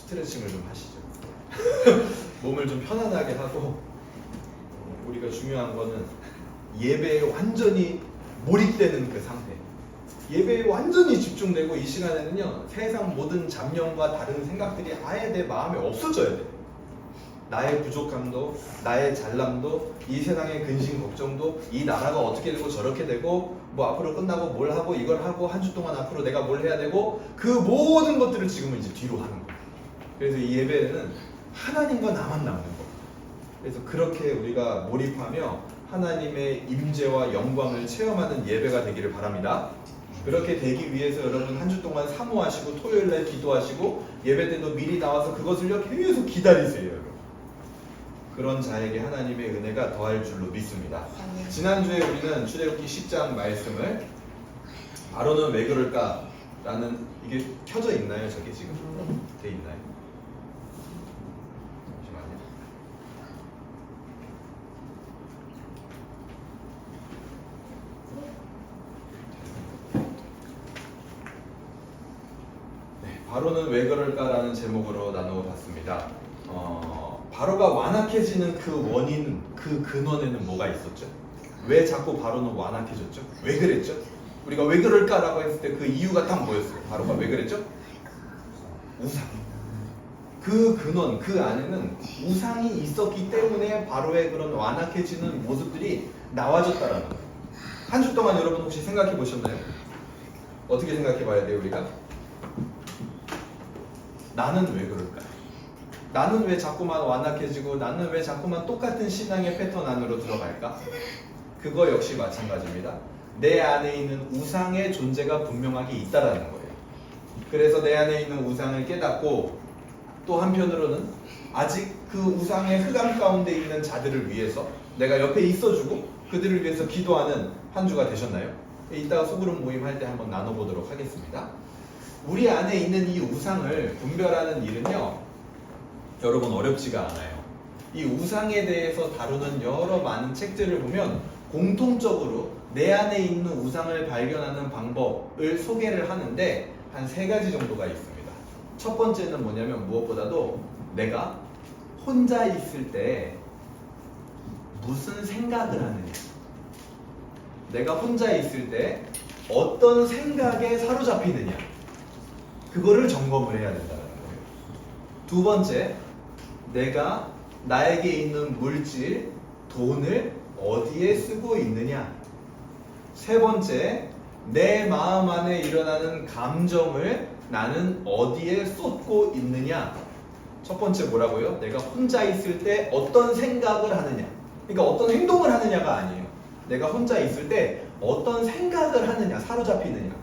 스트레칭을 좀 하시죠. 몸을 좀 편안하게 하고, 우리가 중요한 거는 예배에 완전히 몰입되는 그 상태, 예배에 완전히 집중되고, 이 시간에는요 세상 모든 잡념과 다른 생각들이 아예 내 마음에 없어져야 돼. 나의 부족함도, 나의 잘남도, 이 세상의 근심 걱정도, 이 나라가 어떻게 되고 저렇게 되고, 뭐 앞으로 끝나고 뭘 하고 이걸 하고, 한 주 동안 앞으로 내가 뭘 해야 되고, 그 모든 것들을 지금은 이제 뒤로 하는 거예요. 그래서 이 예배는 하나님과 나만 남는 거예요. 그래서 그렇게 우리가 몰입하며 하나님의 임재와 영광을 체험하는 예배가 되기를 바랍니다. 그렇게 되기 위해서 여러분 한 주 동안 사모하시고, 토요일날 기도하시고, 예배 때도 미리 나와서 그것을요 계속 기다리세요. 여러분. 그런 자에게 하나님의 은혜가 더할 줄로 믿습니다. 지난주에 우리는 출애굽기 10장 말씀을 아론은 왜 그럴까? 라는, 이게 켜져 있나요? 저게 지금? 돼 있나요? 잠시만요. 네, 바로는 왜 그럴까라는 제목으로 나누어 봤습니다. 바로가 완악해지는 그 원인, 그 근원에는 뭐가 있었죠? 왜 자꾸 바로는 완악해졌죠? 왜 그랬죠? 우리가 왜 그럴까라고 했을 때 그 이유가 딱 뭐였어요? 바로가 왜 그랬죠? 우상. 그 근원, 그 안에는 우상이 있었기 때문에 바로의 그런 완악해지는 모습들이 나와졌다라는 거예요. 한 주 동안 여러분 혹시 생각해 보셨나요? 어떻게 생각해 봐야 돼요, 우리가? 나는 왜 그럴까? 나는 왜 자꾸만 완악해지고, 나는 왜 자꾸만 똑같은 신앙의 패턴 안으로 들어갈까? 그거 역시 마찬가지입니다. 내 안에 있는 우상의 존재가 분명하게 있다라는 거예요. 그래서 내 안에 있는 우상을 깨닫고, 또 한편으로는 아직 그 우상의 흑암 가운데 있는 자들을 위해서 내가 옆에 있어주고 그들을 위해서 기도하는 한 주가 되셨나요? 이따가 소그룹 모임 할 때 한번 나눠보도록 하겠습니다. 우리 안에 있는 이 우상을 분별하는 일은요 여러분 어렵지가 않아요. 이 우상에 대해서 다루는 여러 많은 책들을 보면 공통적으로 내 안에 있는 우상을 발견하는 방법을 소개를 하는데 한 3가지 정도가 있습니다. 첫 번째는 뭐냐면, 무엇보다도 내가 혼자 있을 때 무슨 생각을 하느냐, 내가 혼자 있을 때 어떤 생각에 사로잡히느냐, 그거를 점검을 해야 된다는 거예요. 두 번째, 내가 나에게 있는 물질, 돈을 어디에 쓰고 있느냐. 세 번째, 내 마음 안에 일어나는 감정을 나는 어디에 쏟고 있느냐. 첫 번째 뭐라고요? 내가 혼자 있을 때 어떤 생각을 하느냐. 그러니까 어떤 행동을 하느냐가 아니에요. 내가 혼자 있을 때 어떤 생각을 하느냐, 사로잡히느냐.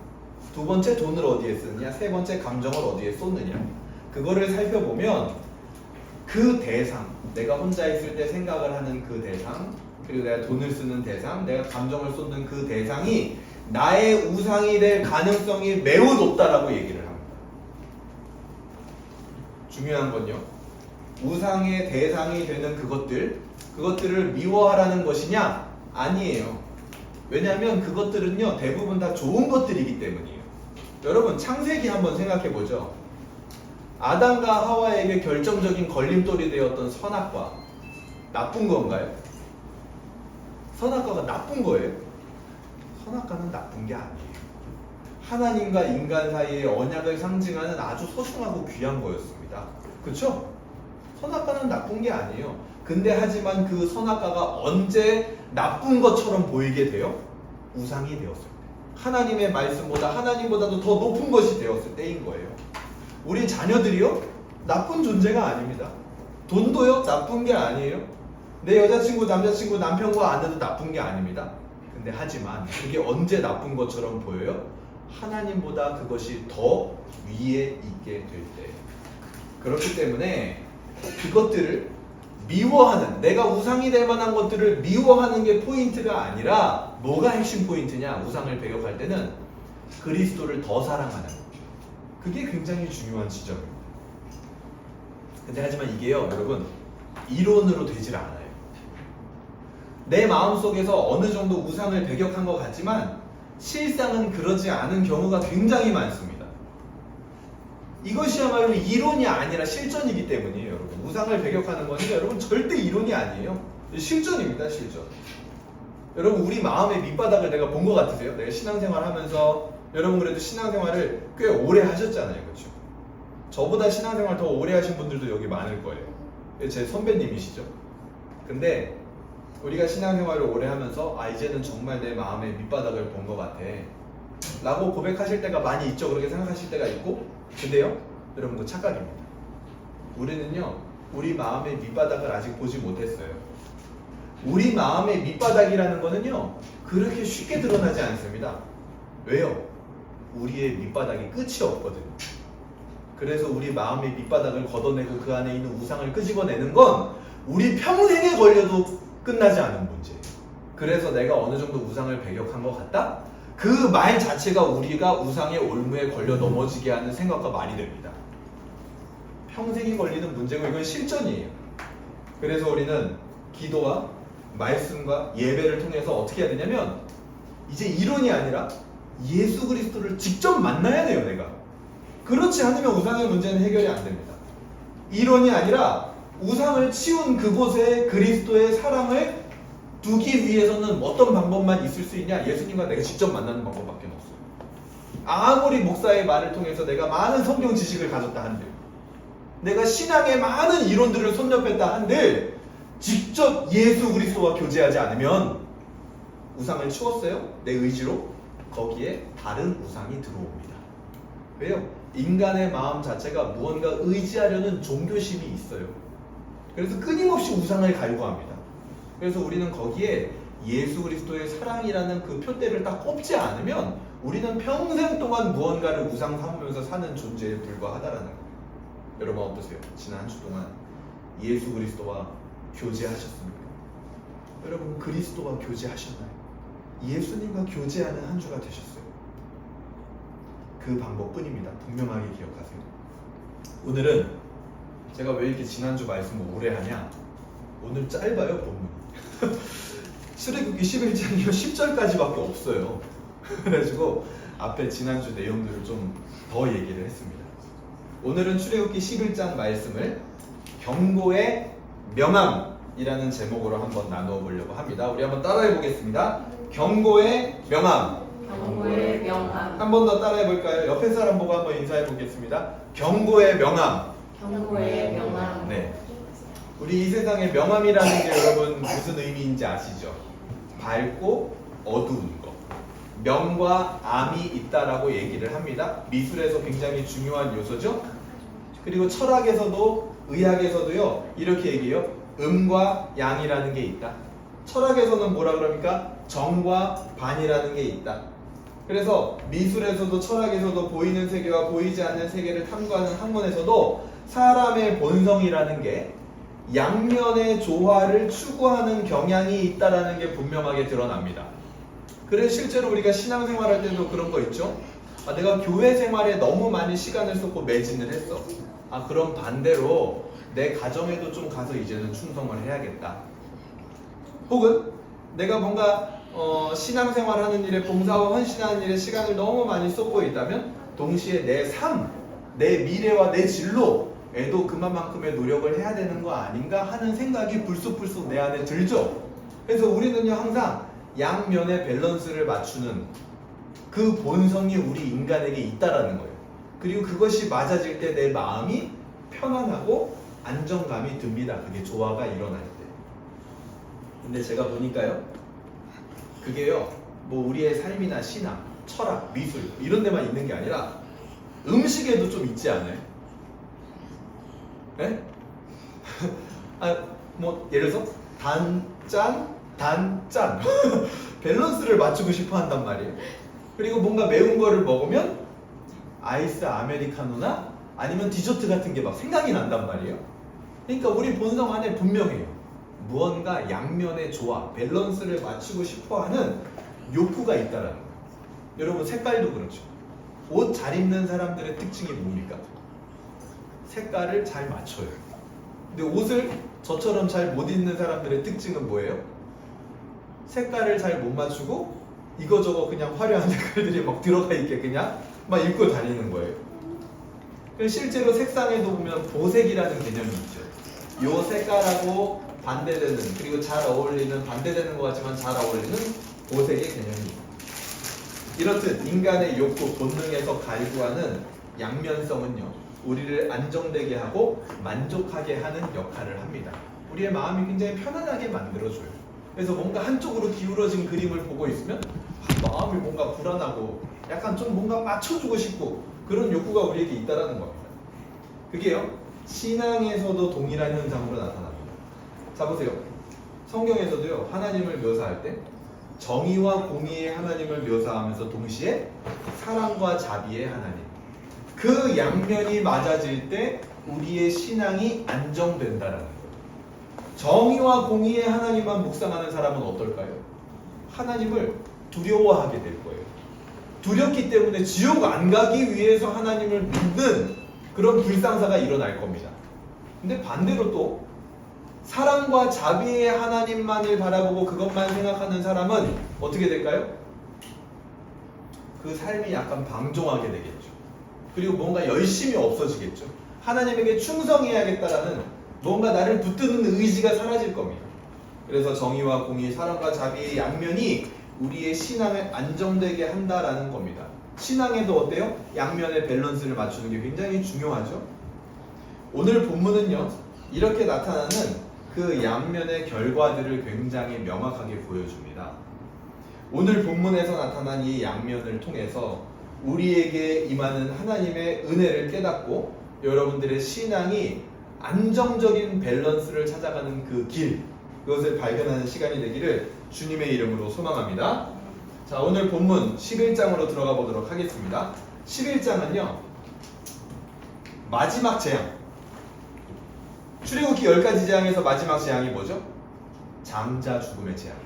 두 번째, 돈을 어디에 쓰느냐. 세 번째, 감정을 어디에 쏟느냐. 그거를 살펴보면 그 대상, 내가 혼자 있을 때 생각을 하는 그 대상, 그리고 내가 돈을 쓰는 대상, 내가 감정을 쏟는 그 대상이 나의 우상이 될 가능성이 매우 높다라고 얘기를 합니다. 중요한 건요, 우상의 대상이 되는 그것들을 미워하라는 것이냐? 아니에요. 왜냐하면 그것들은요 대부분 다 좋은 것들이기 때문이에요. 여러분 창세기 한번 생각해보죠. 아담과 하와에게 결정적인 걸림돌이 되었던 선악과, 나쁜 건가요? 선악과가 나쁜 거예요? 선악과는 나쁜 게 아니에요. 하나님과 인간 사이의 언약을 상징하는 아주 소중하고 귀한 거였습니다. 그렇죠? 선악과는 나쁜 게 아니에요. 근데 하지만 그 선악과가 언제 나쁜 것처럼 보이게 돼요? 우상이 되었을 때, 하나님의 말씀보다, 하나님보다도 더 높은 것이 되었을 때인 거예요. 우리 자녀들이요? 나쁜 존재가 아닙니다. 돈도요? 나쁜 게 아니에요. 내 여자친구, 남자친구, 남편과 아내도 나쁜 게 아닙니다. 근데 하지만 그게 언제 나쁜 것처럼 보여요? 하나님보다 그것이 더 위에 있게 될 때. 그렇기 때문에 그것들을 미워하는, 내가 우상이 될 만한 것들을 미워하는 게 포인트가 아니라, 뭐가 핵심 포인트냐? 우상을 배격할 때는 그리스도를 더 사랑하는 것. 그게 굉장히 중요한 지점입니다. 근데 하지만 이게요 여러분 이론으로 되질 않아요. 내 마음속에서 어느 정도 우상을 배격한 것 같지만 실상은 그러지 않은 경우가 굉장히 많습니다. 이것이야말로 이론이 아니라 실전이기 때문이에요, 여러분. 우상을 배격하는 거는 여러분 절대 이론이 아니에요. 실전입니다, 실전. 여러분, 우리 마음의 밑바닥을 내가 본 것 같으세요? 내가 신앙생활 하면서 여러분 그래도 신앙생활을 꽤 오래 하셨잖아요, 그렇죠? 저보다 신앙생활 더 오래 하신 분들도 여기 많을 거예요. 제 선배님이시죠. 근데 우리가 신앙생활을 오래 하면서 이제는 정말 내 마음의 밑바닥을 본 것 같아 라고 고백하실 때가 많이 있죠. 그렇게 생각하실 때가 있고, 근데요 여러분, 그 착각입니다. 우리는요 우리 마음의 밑바닥을 아직 보지 못했어요. 우리 마음의 밑바닥이라는 거는요 그렇게 쉽게 드러나지 않습니다. 왜요? 우리의 밑바닥이 끝이 없거든요. 그래서 우리 마음의 밑바닥을 걷어내고 그 안에 있는 우상을 끄집어내는 건 우리 평생에 걸려도 끝나지 않은 문제예요. 그래서 내가 어느 정도 우상을 배격한 것 같다? 그 말 자체가 우리가 우상의 올무에 걸려 넘어지게 하는 생각과 말이 됩니다. 평생이 걸리는 문제고 이건 실전이에요. 그래서 우리는 기도와 말씀과 예배를 통해서 어떻게 해야 되냐면 이제 이론이 아니라 예수 그리스도를 직접 만나야 돼요, 내가. 그렇지 않으면 우상의 문제는 해결이 안 됩니다. 이론이 아니라 우상을 치운 그곳에 그리스도의 사랑을 두기 위해서는 어떤 방법만 있을 수 있냐? 예수님과 내가 직접 만나는 방법밖에 없어요. 아무리 목사의 말을 통해서 내가 많은 성경 지식을 가졌다 한들, 내가 신앙의 많은 이론들을 섭렵했다 한들, 직접 예수 그리스도와 교제하지 않으면 우상을 치웠어요? 내 의지로? 거기에 다른 우상이 들어옵니다. 왜요? 인간의 마음 자체가 무언가 의지하려는 종교심이 있어요. 그래서 끊임없이 우상을 갈구합니다. 그래서 우리는 거기에 예수 그리스도의 사랑이라는 그 표대를 딱 꼽지 않으면 우리는 평생 동안 무언가를 우상 삼으면서 사는 존재에 불과하다라는 거예요. 여러분 어떠세요? 지난 한 주 동안 예수 그리스도와 교제하셨습니까? 여러분 그리스도와 교제하셨나요? 예수님과 교제하는 한 주가 되셨어요. 그 방법뿐입니다. 분명하게 기억하세요. 오늘은 제가 왜 이렇게 지난주 말씀을 오래 하냐? 오늘 짧아요, 본문이. 출애굽기 11장이요 10절까지밖에 없어요. 그래가지고 앞에 지난주 내용들을 좀 더 얘기를 했습니다. 오늘은 출애굽기 11장 말씀을 경고의 명함이라는 제목으로 한번 나누어 보려고 합니다. 우리 한번 따라해 보겠습니다. 경고의 명함. 경고의 명함. 한 번 더 따라해 볼까요? 옆에 사람 보고 한번 인사해 보겠습니다. 경고의 명함. 경고의 명함. 네. 우리 이 세상에 명함이라는 게 여러분 무슨 의미인지 아시죠? 밝고 어두운 거. 명과 암이 있다라고 얘기를 합니다. 미술에서 굉장히 중요한 요소죠. 그리고 철학에서도 의학에서도요 이렇게 얘기해요. 음과 양이라는 게 있다. 철학에서는 뭐라 그럽니까? 정과 반이라는 게 있다. 그래서 미술에서도 철학에서도 보이는 세계와 보이지 않는 세계를 탐구하는 학문에서도 사람의 본성이라는 게 양면의 조화를 추구하는 경향이 있다라는 게 분명하게 드러납니다. 그래서 실제로 우리가 신앙생활 할 때도 그런 거 있죠. 내가 교회 생활에 너무 많이 시간을 쏟고 매진을 했어. 그럼 반대로 내 가정에도 좀 가서 이제는 충성을 해야겠다. 혹은 내가 뭔가 신앙생활 하는 일에 봉사와 헌신하는 일에 시간을 너무 많이 쏟고 있다면 동시에 내 삶, 내 미래와 내 진로에도 그만큼의 노력을 해야 되는 거 아닌가 하는 생각이 불쑥불쑥 내 안에 들죠. 그래서 우리는요 항상 양면의 밸런스를 맞추는 그 본성이 우리 인간에게 있다라는 거예요. 그리고 그것이 맞아질 때 내 마음이 편안하고 안정감이 듭니다. 그게 조화가 일어날 때. 근데 제가 보니까요 그게요 뭐 우리의 삶이나 신앙, 철학, 미술 이런 데만 있는 게 아니라 음식에도 좀 있지 않아요? 네? 뭐 예를 들어서 단짠 단짠 밸런스를 맞추고 싶어 한단 말이에요. 그리고 뭔가 매운 거를 먹으면 아이스 아메리카노나 아니면 디저트 같은 게 막 생각이 난단 말이에요. 그러니까 우리 본성 안에 분명해요. 무언가 양면의 조화, 밸런스를 맞추고 싶어 하는 욕구가 있다라는 거예요. 여러분 색깔도 그렇죠. 옷 잘 입는 사람들의 특징이 뭡니까? 색깔을 잘 맞춰요. 근데 옷을 저처럼 잘 못 입는 사람들의 특징은 뭐예요? 색깔을 잘 못 맞추고 이거저거 그냥 화려한 색깔들이 막 들어가 있게 그냥 막 입고 다니는 거예요. 실제로 색상에도 보면 보색이라는 개념이 있죠. 요 색깔하고 반대되는, 그리고 잘 어울리는, 반대되는 것 같지만 잘 어울리는 보색의 개념이 있습니다. 이렇듯 인간의 욕구, 본능에서 갈구하는 양면성은요, 우리를 안정되게 하고 만족하게 하는 역할을 합니다. 우리의 마음이 굉장히 편안하게 만들어줘요. 그래서 뭔가 한쪽으로 기울어진 그림을 보고 있으면 마음이 뭔가 불안하고 약간 좀 뭔가 맞춰주고 싶고 그런 욕구가 우리에게 있다라는 겁니다. 그게요, 신앙에서도 동일한 현상으로 나타납니다. 자, 보세요. 성경에서도요, 하나님을 묘사할 때 정의와 공의의 하나님을 묘사하면서 동시에 사랑과 자비의 하나님, 그 양면이 맞아질 때 우리의 신앙이 안정된다라는 거예요. 정의와 공의의 하나님만 묵상하는 사람은 어떨까요? 하나님을 두려워하게 될 거예요. 두렵기 때문에 지옥 안 가기 위해서 하나님을 믿는 그런 불상사가 일어날 겁니다. 근데 반대로 또 사랑과 자비의 하나님만을 바라보고 그것만 생각하는 사람은 어떻게 될까요? 그 삶이 약간 방종하게 되겠죠. 그리고 뭔가 열심이 없어지겠죠. 하나님에게 충성해야겠다라는 뭔가 나를 붙드는 의지가 사라질 겁니다. 그래서 정의와 공의, 사랑과 자비의 양면이 우리의 신앙을 안정되게 한다라는 겁니다. 신앙에도 어때요? 양면의 밸런스를 맞추는 게 굉장히 중요하죠. 오늘 본문은요, 이렇게 나타나는 그 양면의 결과들을 굉장히 명확하게 보여줍니다. 오늘 본문에서 나타난 이 양면을 통해서 우리에게 임하는 하나님의 은혜를 깨닫고 여러분들의 신앙이 안정적인 밸런스를 찾아가는 그 길, 그것을 발견하는 시간이 되기를 주님의 이름으로 소망합니다. 자, 오늘 본문 11장으로 들어가 보도록 하겠습니다. 11장은요, 마지막 재앙, 출애굽기 10가지 재앙에서 마지막 재앙이 뭐죠? 장자 죽음의 재앙.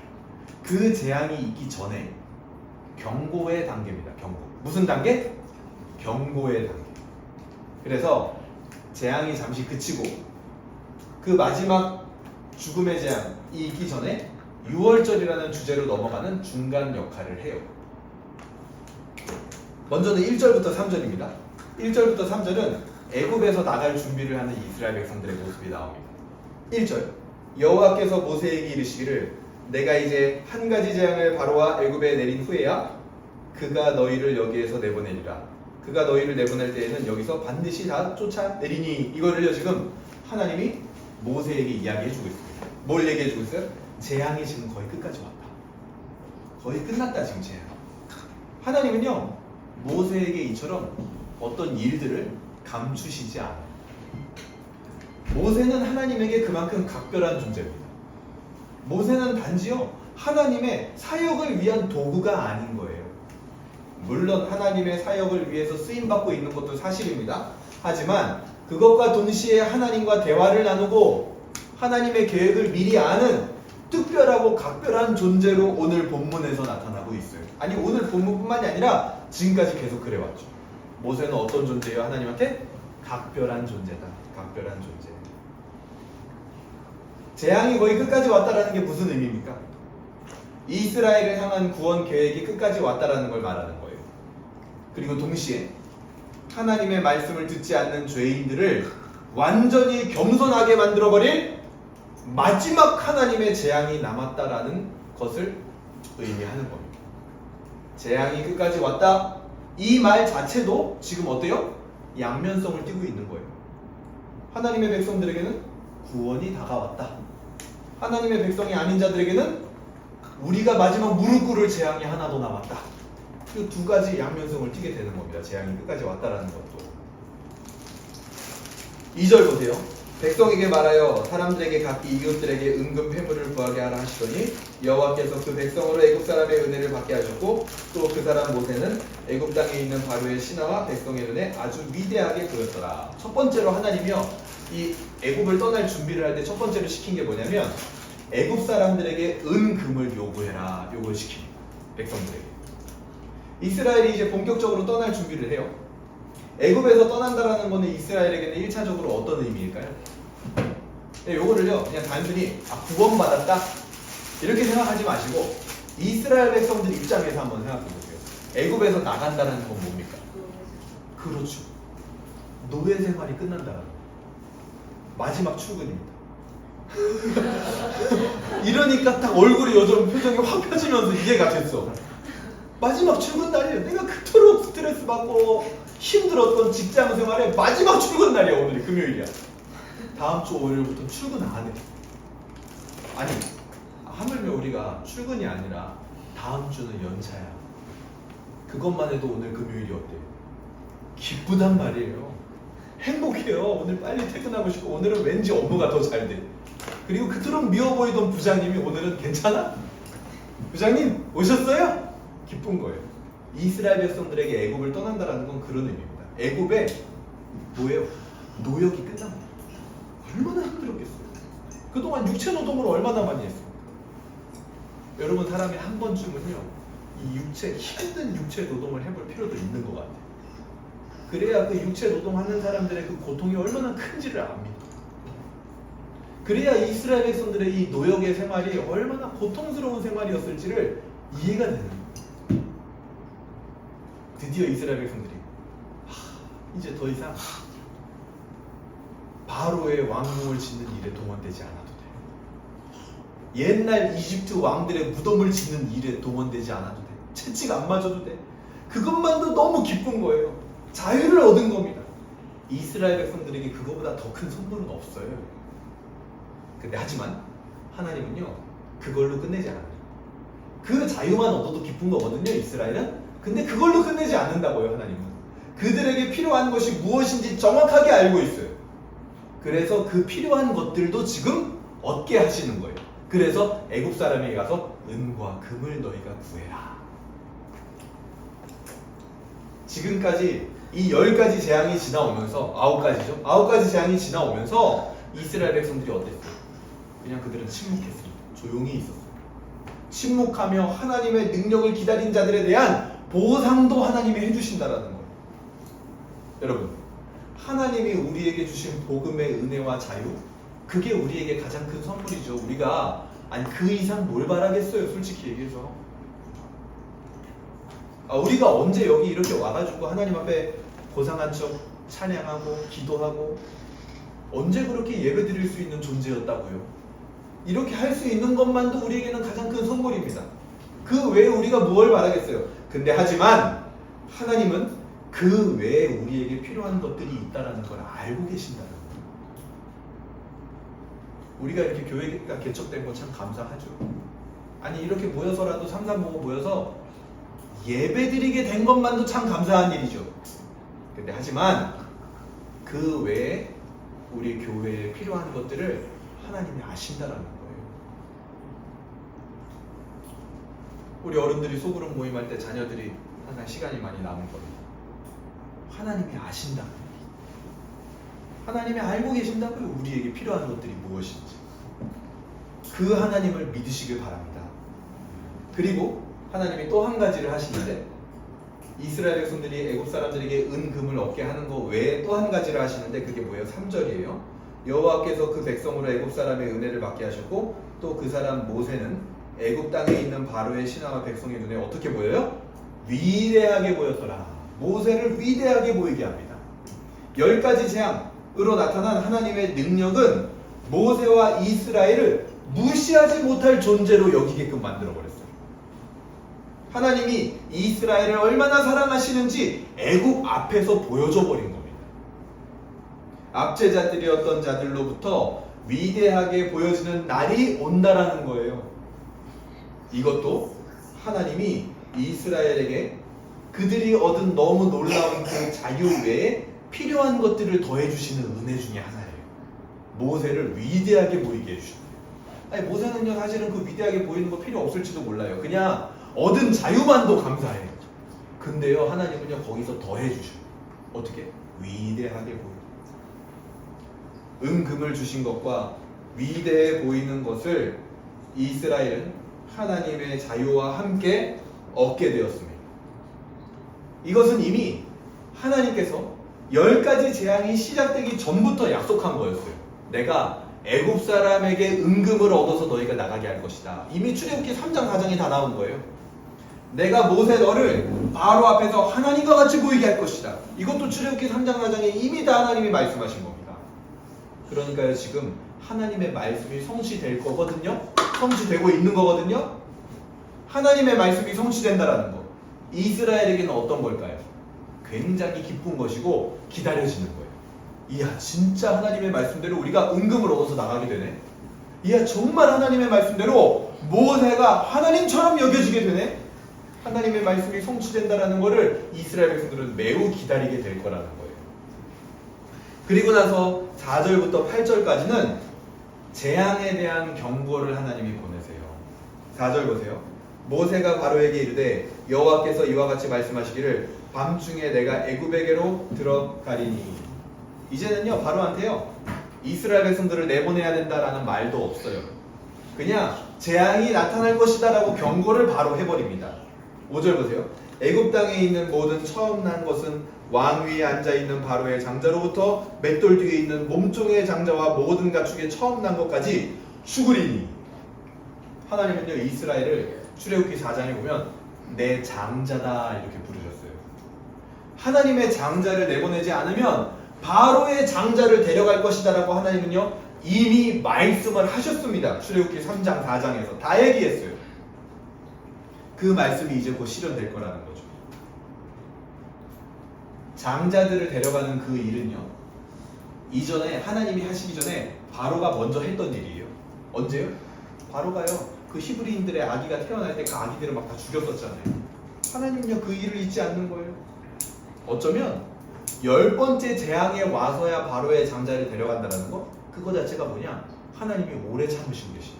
그 재앙이 있기 전에 경고의 단계입니다. 경고. 무슨 단계? 경고의 단계. 그래서 재앙이 잠시 그치고 그 마지막 죽음의 재앙이 있기 전에 6월절이라는 주제로 넘어가는 중간 역할을 해요. 먼저는 1절부터 3절입니다. 1절부터 3절은 애굽에서 나갈 준비를 하는 이스라엘 백성들의 모습이 나옵니다. 1절, 여호와께서 모세에게 이르시기를 내가 이제 한 가지 재앙을 바로와 애굽에 내린 후에야 그가 너희를 여기에서 내보내리라. 그가 너희를 내보낼 때에는 여기서 반드시 다 쫓아내리니. 이거를요, 지금 하나님이 모세에게 이야기해주고 있습니다. 뭘 얘기해주고 있어요? 재앙이 지금 거의 끝까지 왔다. 거의 끝났다 지금 재앙. 하나님은요, 모세에게 이처럼 어떤 일들을 감추시지 않아요. 모세는 하나님에게 그만큼 각별한 존재입니다. 모세는 단지요, 하나님의 사역을 위한 도구가 아닌 거예요. 물론 하나님의 사역을 위해서 쓰임받고 있는 것도 사실입니다. 하지만 그것과 동시에 하나님과 대화를 나누고 하나님의 계획을 미리 아는 특별하고 각별한 존재로 오늘 본문에서 나타나고 있어요. 아니, 오늘 본문뿐만이 아니라 지금까지 계속 그래왔죠. 모세는 어떤 존재예요? 하나님한테 각별한 존재다. 각별한 존재. 재앙이 거의 끝까지 왔다라는 게 무슨 의미입니까? 이스라엘을 향한 구원 계획이 끝까지 왔다라는 걸 말하는 거예요. 그리고 동시에 하나님의 말씀을 듣지 않는 죄인들을 완전히 겸손하게 만들어버릴 마지막 하나님의 재앙이 남았다라는 것을 의미하는 겁니다. 재앙이 끝까지 왔다. 이 말 자체도 지금 어때요? 양면성을 띠고 있는 거예요. 하나님의 백성들에게는 구원이 다가왔다. 하나님의 백성이 아닌 자들에게는 우리가 마지막 무릎 꿇을 재앙이 하나 더 남았다. 이 두 가지 양면성을 띠게 되는 겁니다. 재앙이 끝까지 왔다라는 것도. 2절 보세요. 백성에게 말하여 사람들에게 각기 이웃들에게 은금 패물을 구하게 하라 하시더니 여호와께서 그 백성으로 애굽 사람의 은혜를 받게 하셨고 또 그 사람 모세는 애굽 땅에 있는 바로의 신하와 백성의 눈에 아주 위대하게 보였더라. 첫 번째로 하나님이요, 이 애굽을 떠날 준비를 할 때 첫 번째로 시킨 게 뭐냐면 애굽 사람들에게 은금을 요구해라. 요구를 시킵니다. 백성들에게. 이스라엘이 이제 본격적으로 떠날 준비를 해요. 애굽에서 떠난다라는 거는 이스라엘에게는 1차적으로 어떤 의미일까요? 네, 요거를요, 그냥 단순히 구원받았다 이렇게 생각하지 마시고 이스라엘 백성들 입장에서 한번 생각해 보세요. 애굽에서 나간다는 건 뭡니까? 그렇죠. 노예 생활이 끝난다는 거예요. 마지막 출근입니다. 이러니까 딱 얼굴이 요즘 표정이 확 펴지면서 이해가 됐어. 마지막 출근 날이에요. 내가 그토록 스트레스 받고 힘들었던 직장 생활의 마지막 출근 날이야. 오늘이 금요일이야. 다음 주 월요일부터 출근 안 해. 아니, 하물며 우리가 출근이 아니라 다음 주는 연차야. 그것만 해도 오늘 금요일이 어때요? 기쁘단 말이에요. 행복해요. 오늘 빨리 퇴근하고 싶고 오늘은 왠지 업무가 더 잘 돼. 그리고 그토록 미워 보이던 부장님이 오늘은 괜찮아? 부장님 오셨어요? 기쁜 거예요. 이스라엘 백성들에게 애굽을 떠난다라는 건 그런 의미입니다. 애굽에 뭐예요? 노역이 끝납니다. 얼마나 힘들었겠어요. 그동안 육체 노동을 얼마나 많이 했어요. 여러분, 사람이 한 번쯤은요 이 힘든 육체 노동을 해볼 필요도 있는 것 같아요. 그래야 그 육체 노동하는 사람들의 그 고통이 얼마나 큰지를 압니다. 그래야 이스라엘 백성들의 이 노역의 생활이 얼마나 고통스러운 생활이었을지를 이해가 되는 거예요. 드디어 이스라엘 백성들이 이제 더 이상 바로의 왕궁을 짓는 일에 동원되지 않아도 돼. 옛날 이집트 왕들의 무덤을 짓는 일에 동원되지 않아도 돼. 채찍 안 맞아도 돼. 그것만도 너무 기쁜 거예요. 자유를 얻은 겁니다. 이스라엘 백성들에게 그거보다 더 큰 선물은 없어요. 근데 하지만 하나님은요 그걸로 끝내지 않아요. 그 자유만 얻어도 기쁜 거거든요, 이스라엘은. 근데 그걸로 끝내지 않는다고요, 하나님은. 그들에게 필요한 것이 무엇인지 정확하게 알고 있어요. 그래서 그 필요한 것들도 지금 얻게 하시는 거예요. 그래서 애굽 사람에게 가서 은과 금을 너희가 구해라. 지금까지 이 10가지 재앙이 지나오면서 9가지죠. 9가지 재앙이 지나오면서 이스라엘 백성들이 어땠어요? 그냥 그들은 침묵했습니다. 조용히 있었어요. 침묵하며 하나님의 능력을 기다린 자들에 대한 보상도 하나님이 해주신다라는 거예요. 여러분, 하나님이 우리에게 주신 복음의 은혜와 자유, 그게 우리에게 가장 큰 선물이죠. 우리가 그 이상 뭘 바라겠어요, 솔직히 얘기해서. 우리가 언제 여기 이렇게 와가지고 하나님 앞에 고상한 척 찬양하고 기도하고 언제 그렇게 예배 드릴 수 있는 존재였다고요? 이렇게 할 수 있는 것만도 우리에게는 가장 큰 선물입니다. 그 외에 우리가 무엇을 바라겠어요? 근데 하지만 하나님은 그 외에 우리에게 필요한 것들이 있다는 걸 알고 계신다는 거예요. 우리가 이렇게 교회가 개척된 거 참 감사하죠. 아니 이렇게 모여서라도 삼삼오오 모여서 예배드리게 된 것만도 참 감사한 일이죠. 근데 하지만 그 외에 우리 교회에 필요한 것들을 하나님이 아신다라는 거예요. 우리 어른들이 소그룹 모임할 때 자녀들이 항상 시간이 많이 남은 겁니다. 하나님이 아신다. 하나님이 알고 계신다고요. 우리에게 필요한 것들이 무엇인지. 그 하나님을 믿으시길 바랍니다. 그리고 하나님이 또 한 가지를 하시는데 이스라엘 백성들이 애굽 사람들에게 은금을 얻게 하는 것 외에 또 한 가지를 하시는데 그게 뭐예요? 3절이에요. 여호와께서 그 백성으로 애굽 사람의 은혜를 받게 하셨고 또 그 사람 모세는 애굽 땅에 있는 바로의 신하와 백성의 눈에 어떻게 보여요? 위대하게 보였더라. 모세를 위대하게 보이게 합니다. 10가지 재앙으로 나타난 하나님의 능력은 모세와 이스라엘을 무시하지 못할 존재로 여기게끔 만들어버렸어요. 하나님이 이스라엘을 얼마나 사랑하시는지 애굽 앞에서 보여줘 버린 겁니다. 압제자들이었던 자들로부터 위대하게 보여지는 날이 온다라는 거예요. 이것도 하나님이 이스라엘에게 그들이 얻은 너무 놀라운 그 자유 외에 필요한 것들을 더해주시는 은혜 중에 하나예요. 모세를 위대하게 보이게 해주셨어요. 아니 모세는요 사실은 그 위대하게 보이는 거 필요 없을지도 몰라요. 그냥 얻은 자유만도 감사해요. 근데요 하나님은요 거기서 더해주셔요. 어떻게? 위대하게 보여요. 은금을 주신 것과 위대해 보이는 것을 이스라엘은 하나님의 자유와 함께 얻게 되었습니다. 이것은 이미 하나님께서 10가지 재앙이 시작되기 전부터 약속한 거였어요. 내가 애굽 사람에게 은금을 얻어서 너희가 나가게 할 것이다. 이미 출애굽기 3장 4장이 다 나온 거예요. 내가 모세 너를 바로 앞에서 하나님과 같이 보이게 할 것이다. 이것도 출애굽기 3장 4장에 이미 다 하나님이 말씀하신 겁니다. 그러니까요, 지금 하나님의 말씀이 성취될 거거든요. 성취되고 있는 거거든요. 하나님의 말씀이 성취된다라는 거, 이스라엘에게는 어떤 걸까요? 굉장히 기쁜 것이고 기다려지는 거예요. 이야, 진짜 하나님의 말씀대로 우리가 은금을 얻어서 나가게 되네. 이야, 정말 하나님의 말씀대로 모세가 하나님처럼 여겨지게 되네. 하나님의 말씀이 성취된다라는 것을 이스라엘 백성들은 매우 기다리게 될 거라는 거예요. 그리고 나서 4절부터 8절까지는 재앙에 대한 경고를 하나님이 보내세요. 4절 보세요. 모세가 바로에게 이르되 여호와께서 이와 같이 말씀하시기를 밤중에 내가 애굽에게로 들어가리니. 이제는요, 바로한테요, 이스라엘 백성들을 내보내야 된다라는 말도 없어요. 그냥 재앙이 나타날 것이다 라고 경고를 바로 해버립니다. 5절 보세요. 애굽 땅에 있는 모든 처음 난 것은 왕 위에 앉아있는 바로의 장자로부터 맷돌 뒤에 있는 몸종의 장자와 모든 가축의 처음 난 것까지 죽으리니. 하나님은요, 이스라엘을 출애굽기 4장에 보면 내 장자다 이렇게 부르셨어요. 하나님의 장자를 내보내지 않으면 바로의 장자를 데려갈 것이다 라고 하나님은요 이미 말씀을 하셨습니다. 출애굽기 3장 4장에서 다 얘기했어요. 그 말씀이 이제 곧 실현될 거라는 거죠. 장자들을 데려가는 그 일은요, 이전에 하나님이 하시기 전에 바로가 먼저 했던 일이에요. 언제요? 바로가요, 그 히브리인들의 아기가 태어날 때 그 아기들을 막 다 죽였었잖아요. 하나님은요 그 일을 잊지 않는 거예요. 어쩌면 10번째 재앙에 와서야 바로의 장자를 데려간다는 거, 그거 자체가 뭐냐? 하나님이 오래 참으시고 계시다.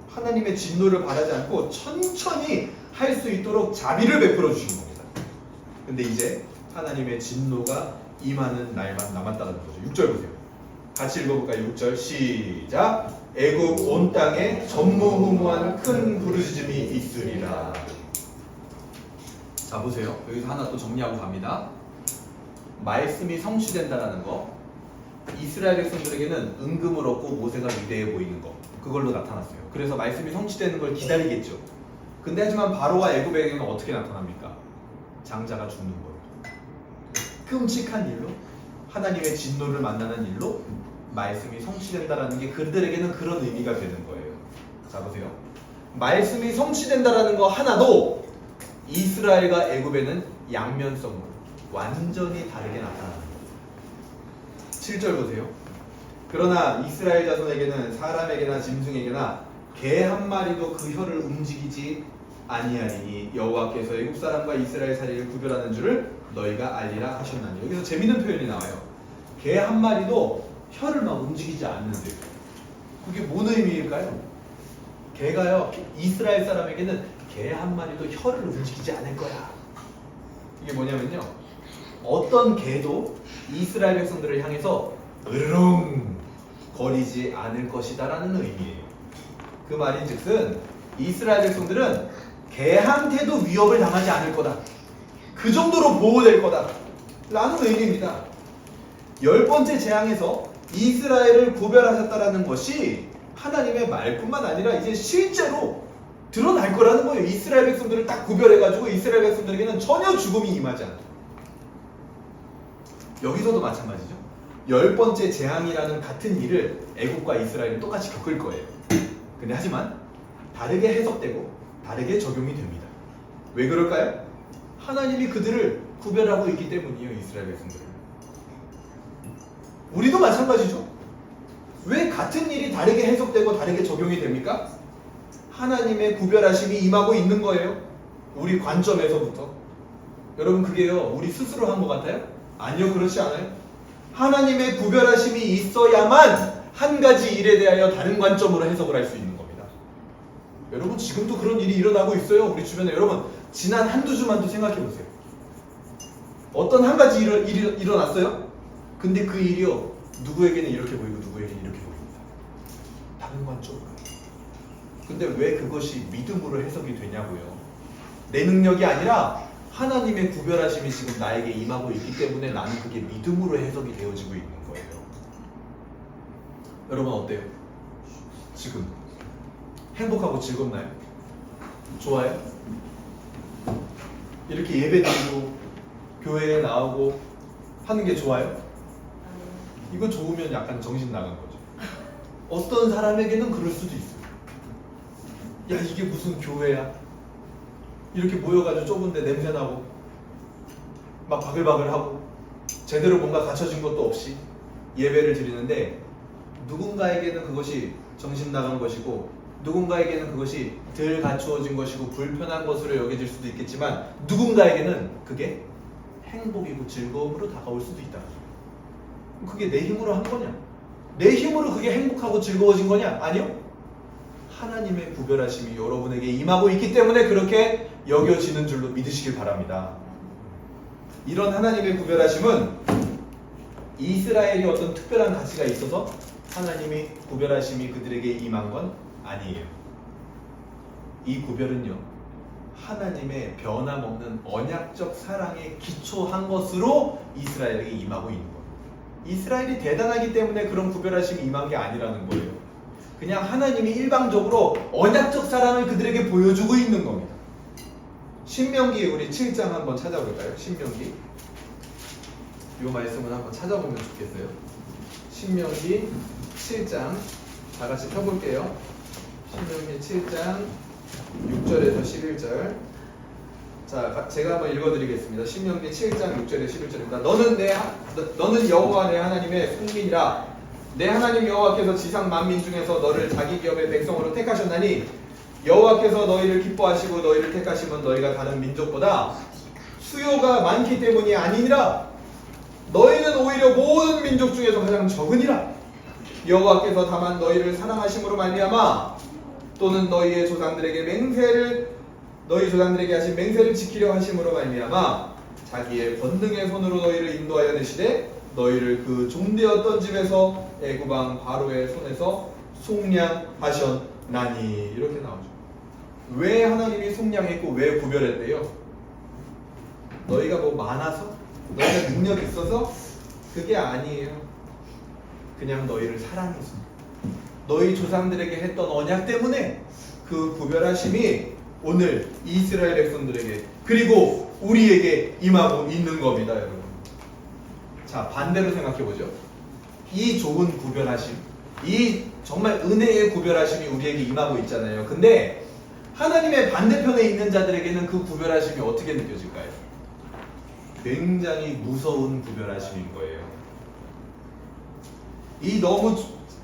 하나님의 진노를 바라지 않고 천천히 할 수 있도록 자비를 베풀어 주신 겁니다. 근데 이제 하나님의 진노가 임하는 날만 남았다는 거죠. 6절 보세요. 같이 읽어볼까요? 6절 시작. 애굽 온 땅에 전무후무한 큰 부르짖음이 있으리라. 자, 보세요. 여기서 하나 또 정리하고 갑니다. 말씀이 성취된다라는 거, 이스라엘 백성들에게는 은금을 얻고 모세가 위대해 보이는 거, 그걸로 나타났어요. 그래서 말씀이 성취되는 걸 기다리겠죠. 근데 하지만 바로와 애굽에게는 어떻게 나타납니까? 장자가 죽는 거예요. 끔찍한 일로, 하나님의 진노를 만나는 일로 말씀이 성취된다라는 게 그들에게는 그런 의미가 되는 거예요. 자, 보세요. 말씀이 성취된다라는 거 하나도 이스라엘과 애굽에는 양면성으로 완전히 다르게 나타나는 거예요. 7절 보세요. 그러나 이스라엘 자손에게는 사람에게나 짐승에게나 개 한 마리도 그 혀를 움직이지 아니하리니 여호와께서 애굽 사람과 이스라엘 사이를 구별하는 줄을 너희가 알리라 하셨나니. 여기서 재밌는 표현이 나와요. 개 한 마리도 혀를 막 움직이지 않는데요. 그게 뭔 의미일까요? 개가요, 이스라엘 사람에게는 개 한 마리도 혀를 움직이지 않을 거야. 이게 뭐냐면요, 어떤 개도 이스라엘 백성들을 향해서 으르렁 거리지 않을 것이다 라는 의미예요. 그 말인즉슨 이스라엘 백성들은 개한테도 위협을 당하지 않을 거다, 그 정도로 보호될 거다 라는 의미입니다. 10번째 재앙에서 이스라엘을 구별하셨다라는 것이 하나님의 말뿐만 아니라 이제 실제로 드러날 거라는 거예요. 이스라엘 백성들을 딱 구별해가지고 이스라엘 백성들에게는 전혀 죽음이 임하지 않아요. 여기서도 마찬가지죠. 10번째 재앙이라는 같은 일을 애굽과 이스라엘은 똑같이 겪을 거예요. 근데 하지만 다르게 해석되고 다르게 적용이 됩니다. 왜 그럴까요? 하나님이 그들을 구별하고 있기 때문이에요. 이스라엘 백성들을. 우리도 마찬가지죠. 왜 같은 일이 다르게 해석되고 다르게 적용이 됩니까? 하나님의 구별하심이 임하고 있는 거예요. 우리 관점에서부터. 여러분, 그게요, 우리 스스로 한 것 같아요? 아니요, 그렇지 않아요. 하나님의 구별하심이 있어야만 한 가지 일에 대하여 다른 관점으로 해석을 할 수 있는 겁니다. 여러분, 지금도 그런 일이 일어나고 있어요. 우리 주변에. 여러분, 지난 한두 주만도 생각해 보세요. 어떤 한 가지 일이 일어났어요? 근데 그 일이요, 누구에게는 이렇게 보이고 누구에게는 이렇게 보입니다. 다른 관점으로. 근데 왜 그것이 믿음으로 해석이 되냐고요. 내 능력이 아니라 하나님의 구별하심이 지금 나에게 임하고 있기 때문에 나는 그게 믿음으로 해석이 되어지고 있는 거예요. 여러분, 어때요? 지금 행복하고 즐겁나요? 좋아요? 이렇게 예배 드리고 교회에 나오고 하는 게 좋아요? 이거 좋으면 약간 정신 나간 거죠. 어떤 사람에게는 그럴 수도 있어요. 야, 이게 무슨 교회야? 이렇게 모여가지고 좁은데 냄새나고 막 바글바글하고 제대로 뭔가 갖춰진 것도 없이 예배를 드리는데, 누군가에게는 그것이 정신 나간 것이고 누군가에게는 그것이 덜 갖추어진 것이고 불편한 것으로 여겨질 수도 있겠지만, 누군가에게는 그게 행복이고 즐거움으로 다가올 수도 있다. 그게 내 힘으로 한 거냐? 내 힘으로 그게 행복하고 즐거워진 거냐? 아니요. 하나님의 구별하심이 여러분에게 임하고 있기 때문에 그렇게 여겨지는 줄로 믿으시길 바랍니다. 이런 하나님의 구별하심은 이스라엘이 어떤 특별한 가치가 있어서 하나님이 구별하심이 그들에게 임한 건 아니에요. 이 구별은요, 하나님의 변함없는 언약적 사랑에 기초한 것으로 이스라엘에게 임하고 있는 거예요. 이스라엘이 대단하기 때문에 그런 구별하심이 임한 게 아니라는 거예요. 그냥 하나님이 일방적으로 언약적 사랑을 그들에게 보여주고 있는 겁니다. 신명기 우리 7장 한번 찾아볼까요? 신명기. 이 말씀을 한번 찾아보면 좋겠어요. 신명기 7장 다 같이 펴볼게요. 신명기 7장 6절에서 11절. 자, 제가 한번 읽어드리겠습니다. 신명기 7장 6절에서 11절입니다. 너는 여호와 내 하나님의 손민이라. 내 하나님 여호와께서 지상 만민 중에서 너를 자기 기업의 백성으로 택하셨나니, 여호와께서 너희를 기뻐하시고 너희를 택하시면 너희가 다른 민족보다 수요가 많기 때문이 아니니라. 너희는 오히려 모든 민족 중에서 가장 적으니라. 여호와께서 다만 너희를 사랑하심으로 말미암아 또는 너희 조상들에게 하신 맹세를 지키려 하심으로 말미암아 자기의 권능의 손으로 너희를 인도하여 내시되 너희를 그 종되었던 집에서 애굽왕 바로의 손에서 속량하셨나니. 이렇게 나오죠. 왜 하나님이 속량했고 왜 구별했대요? 너희가 뭐 많아서? 너희가 능력 있어서? 그게 아니에요. 그냥 너희를 사랑해서, 너희 조상들에게 했던 언약 때문에 그 구별하심이 오늘 이스라엘 백성들에게 그리고 우리에게 임하고 있는 겁니다, 여러분. 자, 반대로 생각해보죠. 이 좋은 구별하심, 이 정말 은혜의 구별하심이 우리에게 임하고 있잖아요. 근데 하나님의 반대편에 있는 자들에게는 그 구별하심이 어떻게 느껴질까요? 굉장히 무서운 구별하심인 거예요.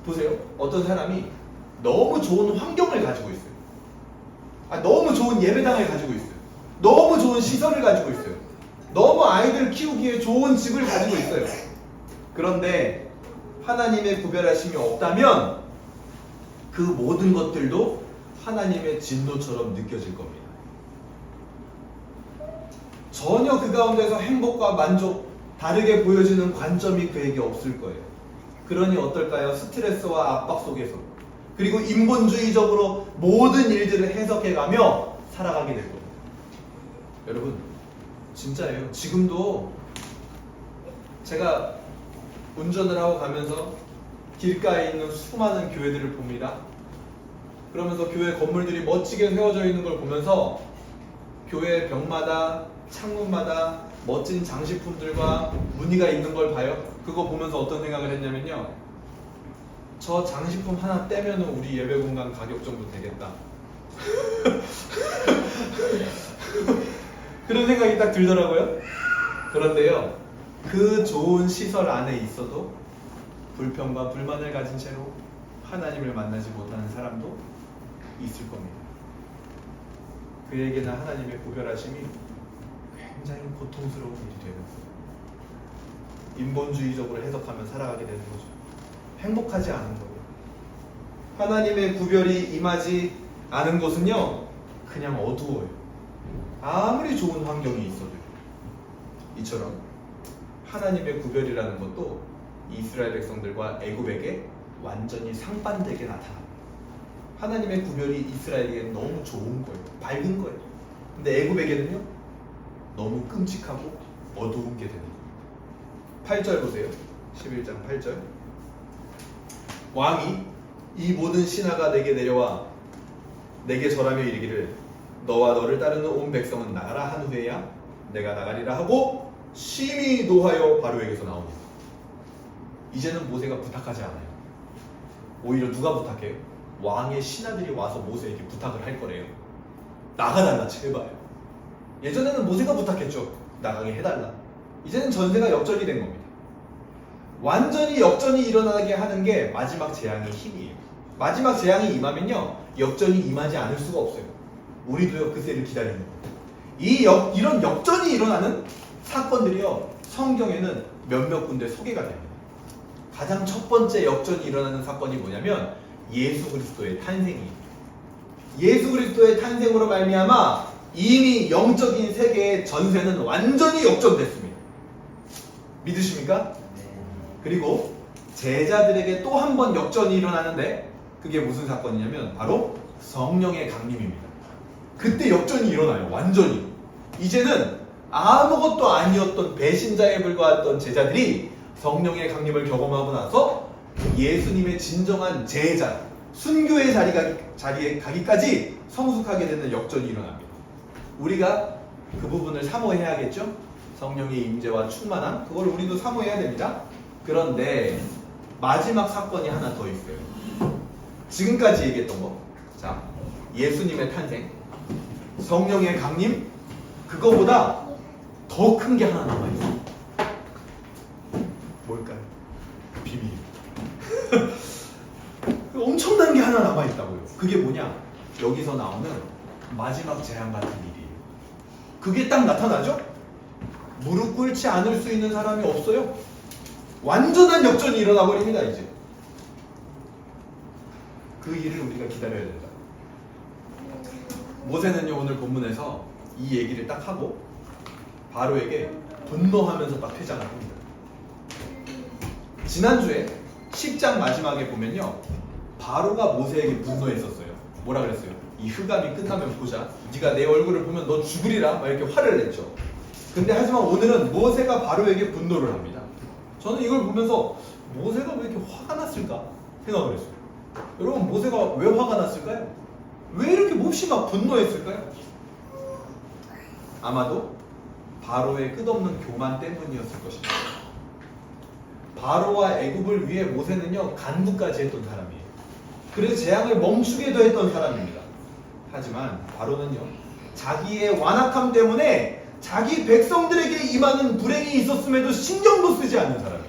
보세요. 어떤 사람이 너무 좋은 환경을 가지고 있어요. 너무 좋은 예배당을 가지고 있어요. 너무 좋은 시설을 가지고 있어요. 너무 아이들 키우기에 좋은 집을 가지고 있어요. 그런데 하나님의 구별하심이 없다면 그 모든 것들도 하나님의 진노처럼 느껴질 겁니다. 전혀 그 가운데서 행복과 만족, 다르게 보여지는 관점이 그에게 없을 거예요. 그러니 어떨까요? 스트레스와 압박 속에서, 그리고 인본주의적으로 모든 일들을 해석해가며 살아가게 될 겁니다. 여러분, 진짜예요. 지금도 제가 운전을 하고 가면서 길가에 있는 수많은 교회들을 봅니다. 그러면서 교회 건물들이 멋지게 세워져 있는 걸 보면서 교회 벽마다 창문마다 멋진 장식품들과 무늬가 있는 걸 봐요. 그거 보면서 어떤 생각을 했냐면요, 저 장식품 하나 떼면 우리 예배 공간 가격 정도 되겠다. 그런 생각이 딱 들더라고요. 그런데요, 그 좋은 시설 안에 있어도 불평과 불만을 가진 채로 하나님을 만나지 못하는 사람도 있을 겁니다. 그에게는 하나님의 구별하심이 굉장히 고통스러운 일이 되는 거예요. 인본주의적으로 해석하면 살아가게 되는 거죠. 행복하지 않은 거예요. 하나님의 구별이 임하지 않은 곳은요, 그냥 어두워요. 아무리 좋은 환경이 있어도요. 이처럼 하나님의 구별이라는 것도 이스라엘 백성들과 애굽에게 완전히 상반되게 나타납니다. 하나님의 구별이 이스라엘에게는 너무 좋은 거예요. 밝은 거예요. 근데 애굽에게는요, 너무 끔찍하고 어두운 게 되는 거예요. 8절 보세요. 11장 8절. 왕이 이 모든 신하가 내게 내려와 내게 절하며 이르기를 너와 너를 따르는 온 백성은 나가라 한 후에야 내가 나가리라 하고 심히 노하여 바로에게서 나옵니다. 이제는 모세가 부탁하지 않아요. 오히려 누가 부탁해요? 왕의 신하들이 와서 모세에게 부탁을 할 거래요. 나가달라 제발. 예전에는 모세가 부탁했죠. 나가게 해달라. 이제는 전세가 역전이 된 겁니다. 완전히 역전이 일어나게 하는 게 마지막 재앙의 힘이에요. 마지막 재앙이 임하면요 역전이 임하지 않을 수가 없어요. 우리도요 그때를 기다리는 거예요. 이런 역전이 일어나는 사건들이요 성경에는 몇몇 군데 소개가 됩니다. 가장 첫 번째 역전이 일어나는 사건이 뭐냐면 예수 그리스도의 탄생이에요. 예수 그리스도의 탄생으로 말미암아 이미 영적인 세계의 전세는 완전히 역전됐습니다. 믿으십니까? 그리고 제자들에게 또 한 번 역전이 일어나는데 그게 무슨 사건이냐면 바로 성령의 강림입니다. 그때 역전이 일어나요. 완전히. 이제는 아무것도 아니었던 배신자에 불과했던 제자들이 성령의 강림을 경험하고 나서 예수님의 진정한 제자, 순교의 자리에 가기까지 성숙하게 되는 역전이 일어납니다. 우리가 그 부분을 사모해야겠죠? 성령의 임재와 충만함, 그걸 우리도 사모해야 됩니다. 그런데 마지막 사건이 하나 더 있어요. 지금까지 얘기했던 거. 자, 예수님의 탄생, 성령의 강림, 그거보다 더 큰 게 하나 남아있어요. 뭘까요? 비밀입니다. 엄청난 게 하나 남아있다고요. 그게 뭐냐? 여기서 나오는 마지막 재앙 같은 일이에요. 그게 딱 나타나죠? 무릎 꿇지 않을 수 있는 사람이 없어요. 완전한 역전이 일어나 버립니다. 이제 그 일을 우리가 기다려야 된다. 모세는요 오늘 본문에서 이 얘기를 딱 하고 바로에게 분노하면서 딱 퇴장을 합니다. 지난주에 10장 마지막에 보면요 바로가 모세에게 분노했었어요. 뭐라 그랬어요? 이 흑암이 끝나면 보자. 네가 내 얼굴을 보면 너 죽으리라 막 이렇게 화를 냈죠. 근데 하지만 오늘은 모세가 바로에게 분노를 합니다. 저는 이걸 보면서 모세가 왜 이렇게 화가 났을까 생각을 했어요. 여러분 모세가 왜 화가 났을까요? 왜 이렇게 몹시 막 분노했을까요? 아마도 바로의 끝없는 교만 때문이었을 것입니다. 바로와 애굽을 위해 모세는요 간구까지 했던 사람이에요. 그래서 재앙을 멈추게도 했던 사람입니다. 하지만 바로는요 자기의 완악함 때문에 자기 백성들에게 임하는 불행이 있었음에도 신경도 쓰지 않는 사람이에요.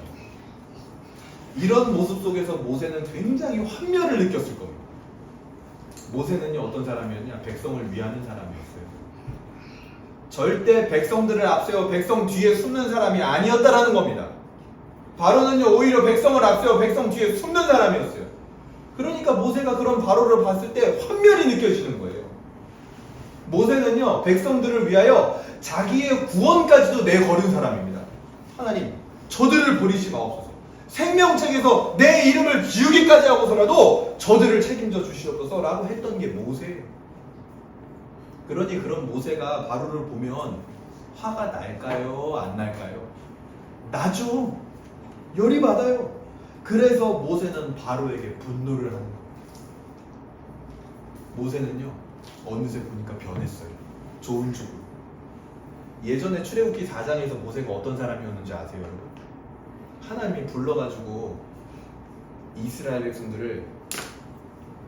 이런 모습 속에서 모세는 굉장히 환멸을 느꼈을 겁니다. 모세는요 어떤 사람이었냐? 백성을 위하는 사람이었어요. 절대 백성들을 앞세워 백성 뒤에 숨는 사람이 아니었다라는 겁니다. 바로는요 오히려 백성을 앞세워 백성 뒤에 숨는 사람이었어요. 그러니까 모세가 그런 바로를 봤을 때 환멸이 느껴지는 거예요. 모세는요 백성들을 위하여 자기의 구원까지도 내걸은 사람입니다. 하나님 저들을 버리지 마옵소서. 생명책에서 내 이름을 지우기까지 하고서라도 저들을 책임져 주시옵소서 라고 했던 게 모세예요. 그러니 그런 모세가 바로를 보면 화가 날까요? 안 날까요? 나죠. 열이 받아요. 그래서 모세는 바로에게 분노를 하는 거예요. 모세는요 어느새 보니까 변했어요. 좋은 쪽으로. 예전에 출애굽기 4장에서 모세가 어떤 사람이었는지 아세요 여러분? 하나님이 불러가지고 이스라엘 백성들을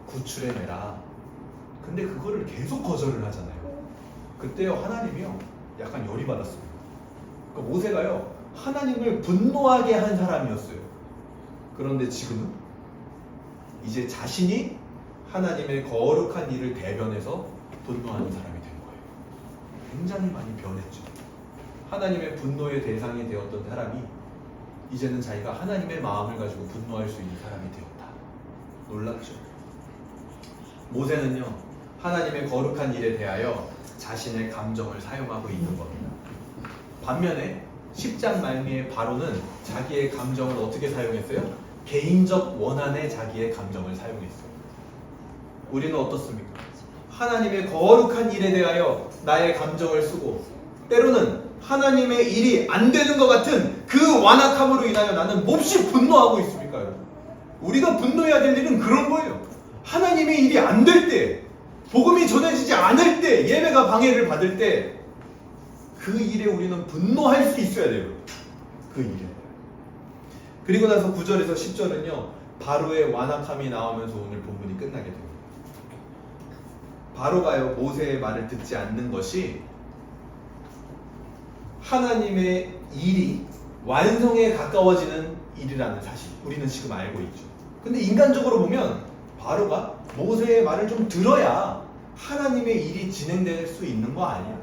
구출해내라. 근데 그거를 계속 거절을 하잖아요. 그때요 하나님이요 약간 열이 받았어요. 그러니까 모세가요 하나님을 분노하게 한 사람이었어요. 그런데 지금은 이제 자신이 하나님의 거룩한 일을 대변해서 분노하는 사람이 된 거예요. 굉장히 많이 변했죠. 하나님의 분노의 대상이 되었던 사람이 이제는 자기가 하나님의 마음을 가지고 분노할 수 있는 사람이 되었다. 놀랍죠? 모세는요 하나님의 거룩한 일에 대하여 자신의 감정을 사용하고 있는 겁니다. 반면에 10장 말미에 바로는 자기의 감정을 어떻게 사용했어요? 개인적 원한에 자기의 감정을 사용했어요. 우리는 어떻습니까? 하나님의 거룩한 일에 대하여 나의 감정을 쓰고 때로는 하나님의 일이 안 되는 것 같은 그 완악함으로 인하여 나는 몹시 분노하고 있습니까? 여러분? 우리가 분노해야 될 일은 그런 거예요. 하나님의 일이 안 될 때 복음이 전해지지 않을 때, 예배가 방해를 받을 때 그 일에 우리는 분노할 수 있어야 돼요. 그 일에. 그리고 나서 9절에서 10절은요, 바로의 완악함이 나오면서 오늘 본문이 끝나게 됩니다. 바로가요, 모세의 말을 듣지 않는 것이 하나님의 일이 완성에 가까워지는 일이라는 사실, 우리는 지금 알고 있죠. 근데 인간적으로 보면 바로가 모세의 말을 좀 들어야 하나님의 일이 진행될 수 있는 거 아니야?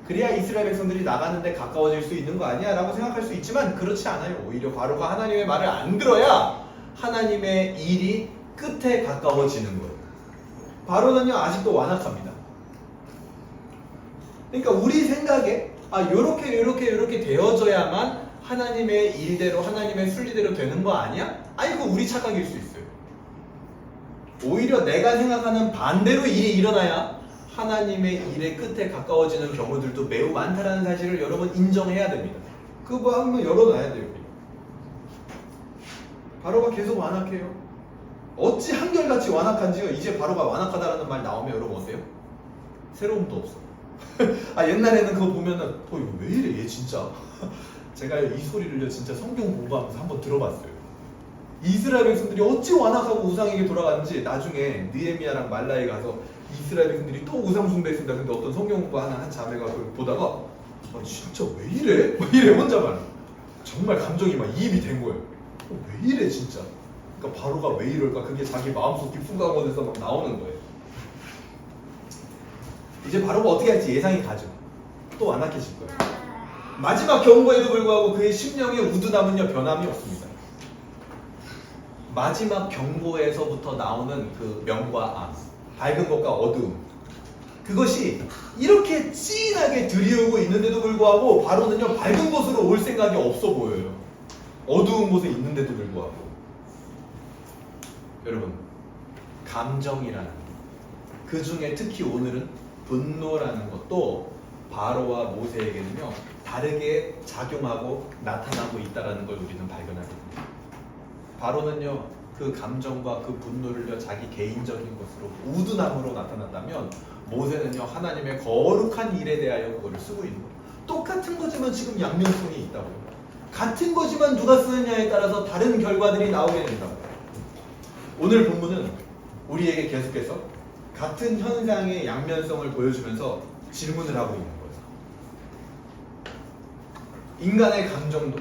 그래야 이스라엘 백성들이 나가는데 가까워질 수 있는 거 아니야? 라고 생각할 수 있지만 그렇지 않아요. 오히려 바로가 하나님의 말을 안 들어야 하나님의 일이 끝에 가까워지는 거예요. 바로는요, 아직도 완악합니다. 그러니까 우리 생각에 요렇게 되어져야만 하나님의 일대로, 하나님의 순리대로 되는 거 아니야? 아이고, 우리 착각일 수 있어요. 오히려 내가 생각하는 반대로 일이 일어나야 하나님의 일의 끝에 가까워지는 경우들도 매우 많다라는 사실을 여러분 인정해야 됩니다. 그거 한번 열어놔야 돼요. 바로가 계속 완악해요. 어찌 한결같이 완악한지요. 이제 바로가 완악하다라는 말 나오면 여러분 어때요? 새로움도 없어. 옛날에는 그거 보면은 이거 왜 이래 얘 진짜. 제가 이 소리를요 진짜 성경 공부하면서 한번 들어봤어요. 이스라엘 백성들이 어찌 완악하고 우상에게 돌아갔는지 나중에 느헤미야랑 말라에 가서 이스라엘 백성들이 또 우상 숭배했습니다. 근데 어떤 성경 공부하는 한 자매가 그걸 보다가 진짜 왜 이래? 왜 이래 혼자만. 정말 감정이 막 이입이 된 거예요. 왜 이래 진짜. 그러니까 바로가 왜 이럴까? 그게 자기 마음속 깊은 곳에서 막 나오는 거예요. 이제 바로가 어떻게 할지 예상이 가죠. 또 완악해질 거예요. 마지막 경고에도 불구하고 그의 심령의 우둔함은요 변함이 없습니다. 마지막 경고에서부터 나오는 그 명과 암, 밝은 것과 어두움, 그것이 이렇게 진하게 들이우고 있는데도 불구하고 바로는요 밝은 곳으로 올 생각이 없어 보여요. 어두운 곳에 있는데도 불구하고. 여러분, 감정이라는 그 중에 특히 오늘은 분노라는 것도 바로와 모세에게는요 다르게 작용하고 나타나고 있다는 걸 우리는 발견하게 됩니다. 바로는요 그 감정과 그 분노를요 자기 개인적인 것으로 우둔함으로 나타난다면, 모세는요 하나님의 거룩한 일에 대하여 그거를 쓰고 있는 거예요. 똑같은 거지만 지금 양면성이 있다고요. 같은 거지만 누가 쓰느냐에 따라서 다른 결과들이 나오게 된다고요. 오늘 본문은 우리에게 계속해서 같은 현상의 양면성을 보여주면서 질문을 하고 있는 거예요. 인간의 감정도,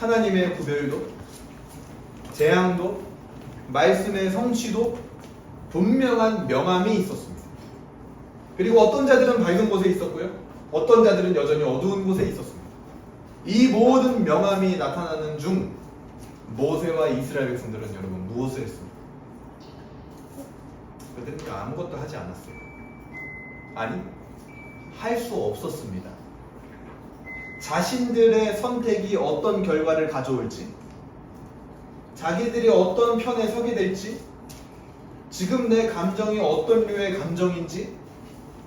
하나님의 구별도, 재앙도, 말씀의 성취도 분명한 명암이 있었습니다. 그리고 어떤 자들은 밝은 곳에 있었고요, 어떤 자들은 여전히 어두운 곳에 있었습니다. 이 모든 명암이 나타나는 중 모세와 이스라엘 백성들은 여러분 무엇을 했습니까? 그들은 아무것도 하지 않았어요. 아니, 할 수 없었습니다. 자신들의 선택이 어떤 결과를 가져올지, 자기들이 어떤 편에 서게 될지, 지금 내 감정이 어떤 류의 감정인지,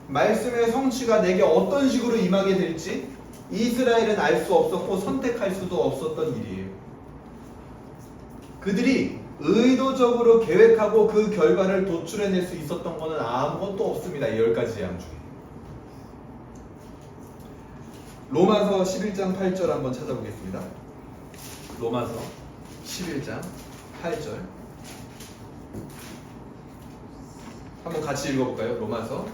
말씀의 성취가 내게 어떤 식으로 임하게 될지 이스라엘은 알 수 없었고 선택할 수도 없었던 일이에요. 그들이 의도적으로 계획하고 그 결과를 도출해낼 수 있었던 것은 아무것도 없습니다. 이 10가지 재앙 중에. 로마서 11장 8절 한번 찾아보겠습니다. 로마서 11장 8절 한번 같이 읽어볼까요? 로마서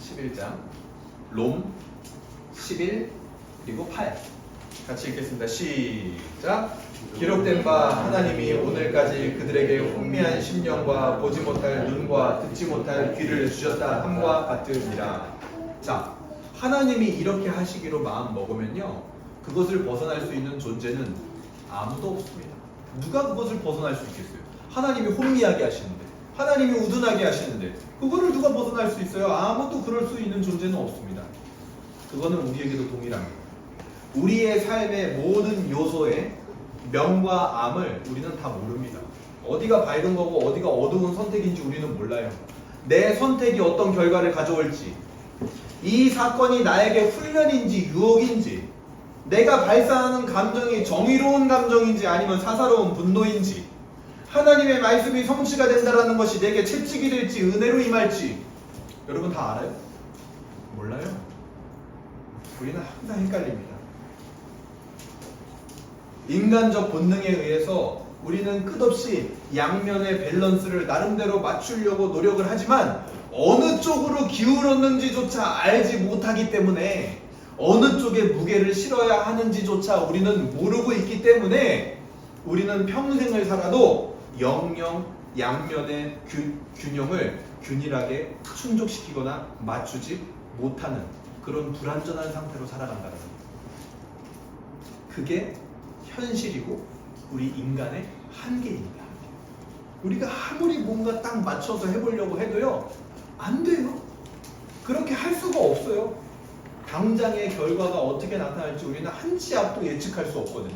11장 롬 11 그리고 8 같이 읽겠습니다. 시작. 기록된 바 하나님이 오늘까지 그들에게 혼미한 심령과 보지 못할 눈과 듣지 못할 귀를 주셨다 함과 같으니라. 자, 하나님이 이렇게 하시기로 마음 먹으면요 그것을 벗어날 수 있는 존재는 아무도 없습니다. 누가 그것을 벗어날 수 있겠어요? 하나님이 혼미하게 하시는데, 하나님이 우둔하게 하시는데 그거를 누가 벗어날 수 있어요? 아무도 그럴 수 있는 존재는 없습니다. 그거는 우리에게도 동일합니다. 우리의 삶의 모든 요소의 명과 암을 우리는 다 모릅니다. 어디가 밝은 거고 어디가 어두운 선택인지 우리는 몰라요. 내 선택이 어떤 결과를 가져올지, 이 사건이 나에게 훈련인지 유혹인지, 내가 발산하는 감정이 정의로운 감정인지 아니면 사사로운 분노인지, 하나님의 말씀이 성취가 된다라는 것이 내게 채찍이 될지 은혜로 임할지 여러분 다 알아요? 몰라요. 우리는 항상 헷갈립니다. 인간적 본능에 의해서 우리는 끝없이 양면의 밸런스를 나름대로 맞추려고 노력을 하지만 어느 쪽으로 기울었는지조차 알지 못하기 때문에 어느 쪽에 무게를 실어야 하는지조차 우리는 모르고 있기 때문에 우리는 평생을 살아도 영영 양면의 균형을 균일하게 충족시키거나 맞추지 못하는 그런 불완전한 상태로 살아간다는 겁니다. 그게 현실이고 우리 인간의 한계입니다. 우리가 아무리 뭔가 딱 맞춰서 해보려고 해도요 안 돼요. 그렇게 할 수가 없어요. 당장의 결과가 어떻게 나타날지 우리는 한치 앞도 예측할 수 없거든요.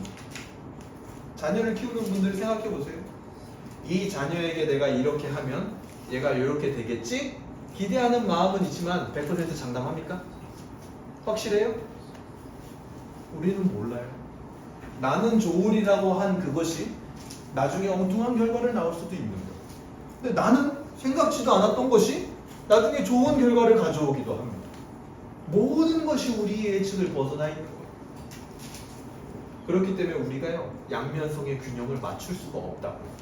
자녀를 키우는 분들 생각해 보세요. 이 자녀에게 내가 이렇게 하면 얘가 이렇게 되겠지? 기대하는 마음은 있지만 100% 장담합니까? 확실해요? 우리는 몰라요. 나는 좋으리라고 한 그것이 나중에 엉뚱한 결과를 낳을 수도 있는 거예요. 근데 나는 생각지도 않았던 것이 나중에 좋은 결과를 가져오기도 합니다. 모든 것이 우리의 예측을 벗어나 있는 거예요. 그렇기 때문에 우리가요 양면성의 균형을 맞출 수가 없다고요.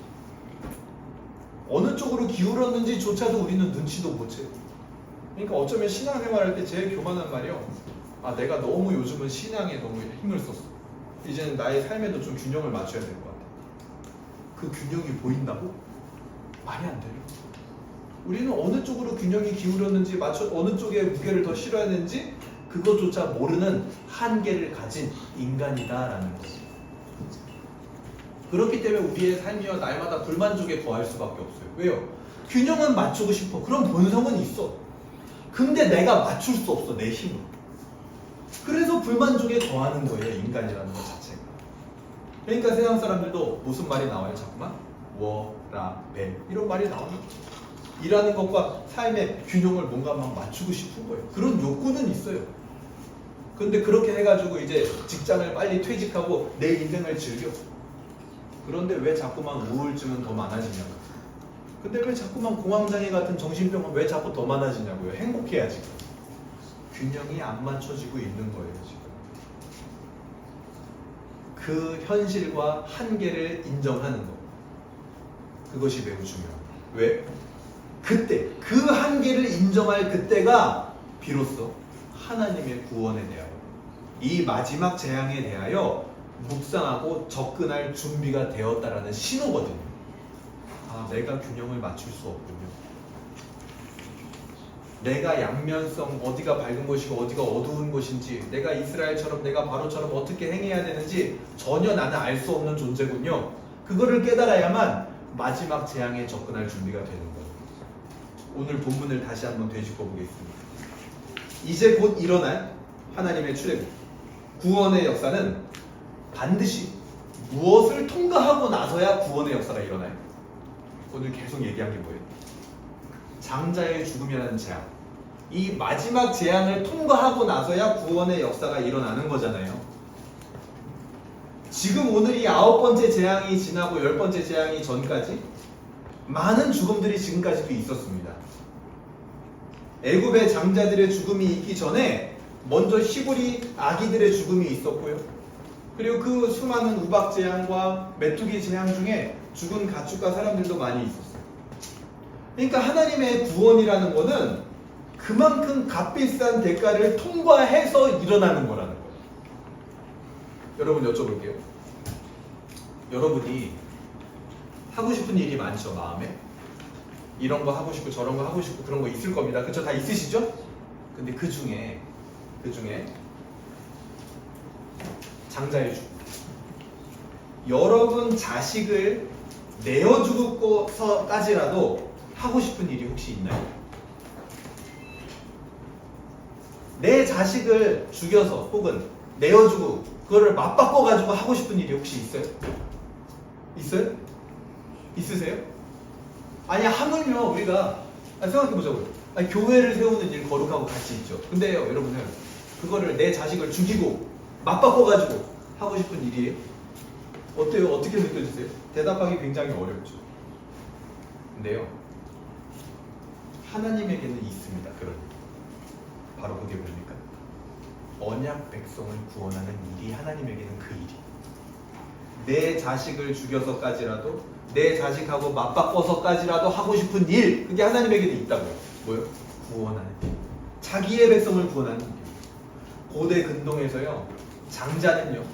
어느 쪽으로 기울었는지조차도 우리는 눈치도 못 채요. 그러니까 어쩌면 신앙생활할 때 제일 교만한 말이요. 아 내가 너무 요즘은 신앙에 너무 힘을 썼어. 이제는 나의 삶에도 좀 균형을 맞춰야 될 것 같아. 그 균형이 보인다고? 말이 안 돼요. 우리는 어느 쪽으로 균형이 기울었는지 어느 쪽에 무게를 더 실어야 되는지 그것조차 모르는 한계를 가진 인간이다라는 거죠. 그렇기 때문에 우리의 삶이요 날마다 불만족에 거할 수밖에 없어요. 왜요? 균형은 맞추고 싶어. 그런 본성은 있어. 근데 내가 맞출 수 없어 내 힘으로. 그래서 불만족에 거하는 거예요 인간이라는 것 자체가. 그러니까 세상 사람들도 무슨 말이 나와요 자꾸만? 워라벨 이런 말이 나옵니다. 일하는 것과 삶의 균형을 뭔가 막 맞추고 싶은 거예요. 그런 욕구는 있어요. 근데 그렇게 해가지고 이제 직장을 빨리 퇴직하고 내 인생을 즐겨. 그런데 왜 자꾸만 우울증은 더 많아지냐고. 근데 왜 자꾸만 공황장애 같은 정신병은 왜 자꾸 더 많아지냐고요. 행복해야지. 균형이 안 맞춰지고 있는 거예요 지금. 그 현실과 한계를 인정하는 것. 그것이 매우 중요합니다. 왜? 그때 그 한계를 인정할 그때가 비로소 하나님의 구원에 대하여 이 마지막 재앙에 대하여 묵상하고 접근할 준비가 되었다라는 신호거든요. 아, 내가 균형을 맞출 수 없군요. 내가 양면성 어디가 밝은 곳이고 어디가 어두운 곳인지 내가 이스라엘처럼 내가 바로처럼 어떻게 행해야 되는지 전혀 나는 알 수 없는 존재군요. 그거를 깨달아야만 마지막 재앙에 접근할 준비가 되는 거예요. 오늘 본문을 다시 한번 되짚어 보겠습니다. 이제 곧 일어날 하나님의 출애굽 구원의 역사는 반드시 무엇을 통과하고 나서야 구원의 역사가 일어나요? 오늘 계속 얘기한 게 뭐예요? 장자의 죽음이라는 재앙. 이 마지막 재앙을 통과하고 나서야 구원의 역사가 일어나는 거잖아요. 지금 오늘 이 9번째 재앙이 지나고 10번째 재앙이 전까지 많은 죽음들이 지금까지도 있었습니다. 애굽의 장자들의 죽음이 있기 전에 먼저 히브리 아기들의 죽음이 있었고요. 그리고 그 수많은 우박 재앙과 메뚜기 재앙 중에 죽은 가축과 사람들도 많이 있었어요. 그러니까 하나님의 구원이라는 거는 그만큼 값비싼 대가를 통과해서 일어나는 거라는 거예요. 여러분 여쭤볼게요. 여러분이 하고 싶은 일이 많죠, 마음에? 이런 거 하고 싶고 저런 거 하고 싶고 그런 거 있을 겁니다. 그쵸? 다 있으시죠? 근데 그 중에 장자의 죽음. 여러분 자식을 내어주고서까지라도 하고 싶은 일이 혹시 있나요? 내 자식을 죽여서 혹은 내어주고 그거를 맞바꿔가지고 하고 싶은 일이 혹시 있어요? 있어요? 있으세요? 아니 하물며 우리가 생각해보자고요. 아니, 교회를 세우는 일 거룩하고 같이 있죠. 근데요 여러분은 그거를 내 자식을 죽이고 맞바꿔가지고 하고 싶은 일이에요? 어때요? 어떻게 느껴지세요? 대답하기 굉장히 어렵죠. 근데요, 하나님에게는 있습니다. 그런 일. 바로 그게 뭡니까? 언약 백성을 구원하는 일이 하나님에게는 그 일이. 내 자식을 죽여서까지라도, 내 자식하고 맞바꿔서까지라도 하고 싶은 일, 그게 하나님에게도 있다고요. 뭐요? 구원하는 일. 자기의 백성을 구원하는 일. 고대 근동에서요, 장자는요,